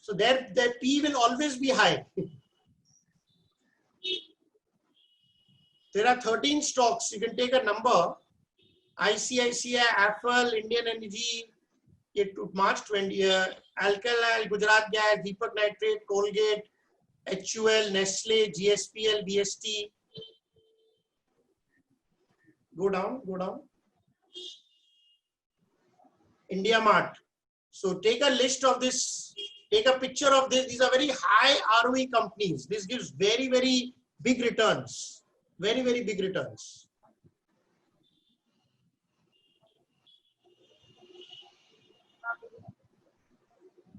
So their P will always be high. There are 13 stocks. You can take a number. ICICI, Apple, Indian Energy, March 20, Alkali, Gujarat Gas, Deepak Nitrate, Colgate, HUL, Nestle, GSPL, BST. Go down, go down. India Mart. So take a list of this, take a picture of this. These are very high ROE companies. This gives very, very big returns. Very, very big returns.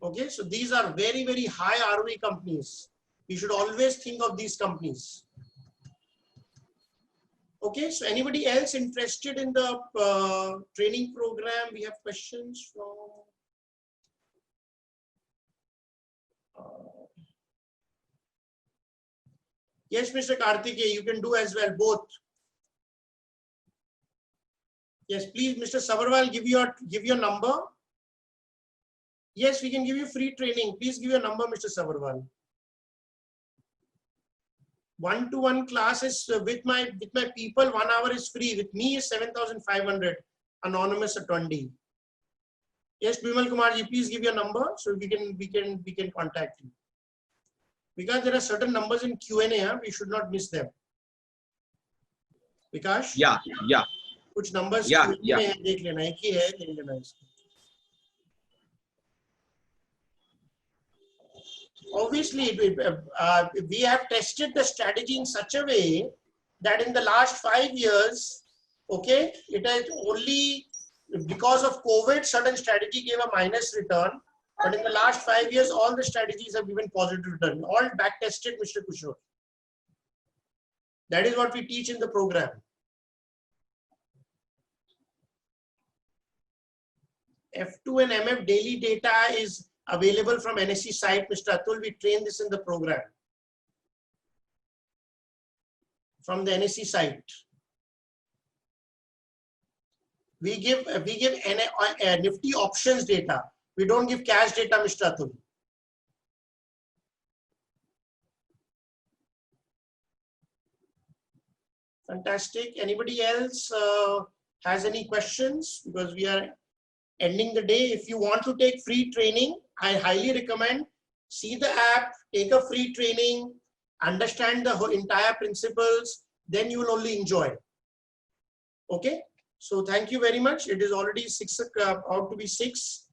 Okay, so these are very, very high ROE companies. You should always think of these companies. Okay, so anybody else interested in the training program? We have questions from. Yes, Mr. Karthikeya, you can do as well, both. Yes, please, Mr. Sabarwal, give your number. Yes, we can give you free training. Please give your number, Mr. Sabarwal. One-to-one class is with my people. 1 hour is free. With me is 7,500. Anonymous attendee. Yes, Bimal Kumarji, please give your number so we can contact you. Because there are certain numbers in Q&A, we should not miss them. Vikash? Yeah. कुछ numbers Yeah. में देख लेना है कि है नहीं लेना इसको. Obviously, we have tested the strategy in such a way that in the last 5 years, okay, it has only because of COVID, certain strategy gave a minus return. But in the last 5 years, all the strategies have given positive return. All back tested, Mr. Kushore. That is what we teach in the program. F2 and MF daily data is available from NSE site, Mr. Atul. We train this in the program from the NSE site. We give Nifty options data. We don't give cash data, Mr. Atul. Fantastic. Anybody else has any questions? Because we are ending the day. If you want to take free training, I highly recommend see the app, take a free training, understand the entire principles, then you will only enjoy. Okay. So thank you very much. It is already out to be 6.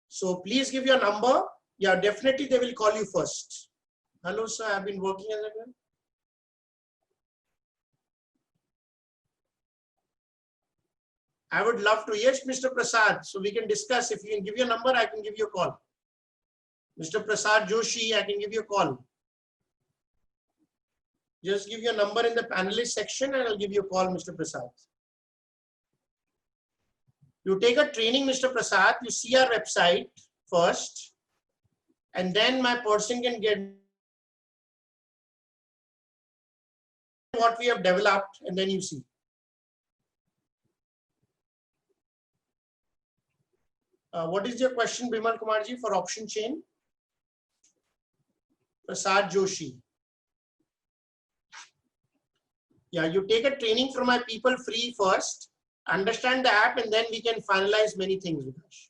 So please give your number. Yeah, definitely they will call you first. Hello, sir. I've been working as a. I would love to. Yes, Mr. Prasad. So we can discuss. If you can give your number, I can give you a call. Mr. Prasad Joshi, I can give you a call. Just give your number in the panelist section and I'll give you a call, Mr. Prasad. You take a training, Mr. Prasad. You see our website first. And then my person can get what we have developed and then you see. What is your question, Bimal Kumarji, for option chain? Prasad Joshi. Yeah, you take a training from my people free first, understand the app, and then we can finalize many things, Vikash.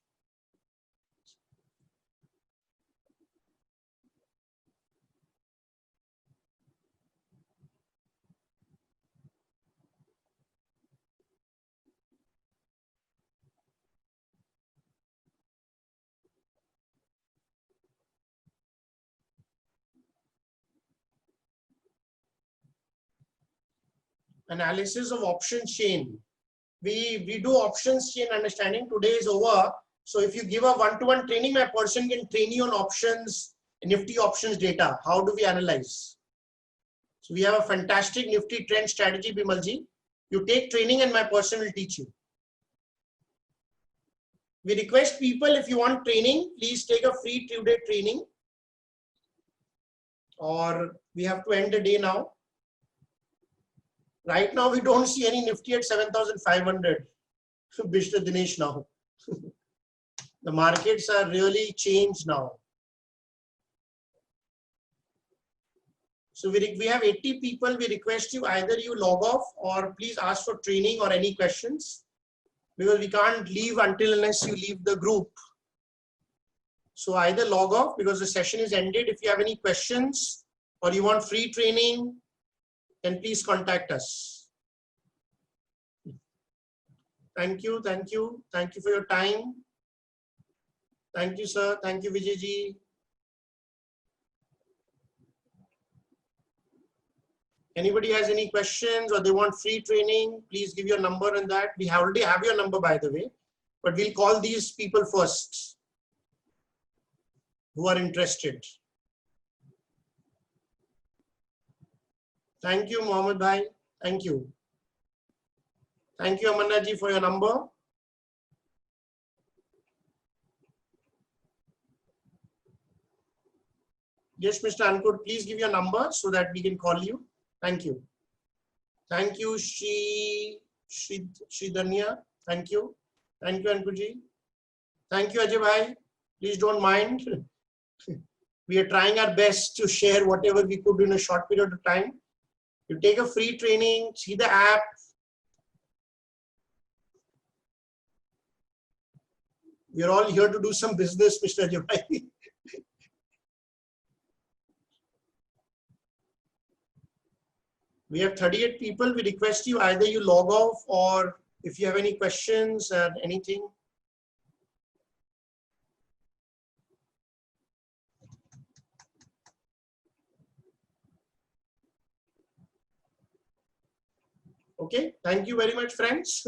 Analysis of option chain. We do options chain understanding. Today is over. So if you give a one-to-one training, my person can train you on options, Nifty options data. How do we analyze? So we have a fantastic Nifty trend strategy, Bimalji. You take training and my person will teach you. We request people, if you want training, please take a free 2-day training. Or we have to end the day now. Right now, we don't see any Nifty at 7,500. Mr. Dinesh now. The markets are really changed now. So we have 80 people. We request you either you log off or please ask for training or any questions. Because we can't leave until unless you leave the group. So either log off because the session is ended. If you have any questions or you want free training, then please contact us. Thank you. Thank you. Thank you for your time. Thank you, sir. Thank you, Vijayji. Anybody has any questions or they want free training, please give your number and that. We already have your number, by the way, but we'll call these people first who are interested. Thank you, Mohammed Bhai. Thank you. Thank you, Amanna ji, for your number. Yes, Mr. Ankur, please give your number so that we can call you. Thank you. Thank you, Sridhanya. Thank you. Thank you, Ankur ji. Thank you, Ajay bhai. Please don't mind. We are trying our best to share whatever we could in a short period of time. You take a free training, see the app. We are all here to do some business, Mr. Ajay bhai. We have 38 people. We request you either you log off or if you have any questions and anything. Okay. Thank you very much, friends.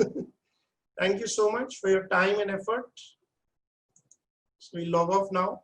Thank you so much for your time and effort. So we log off now.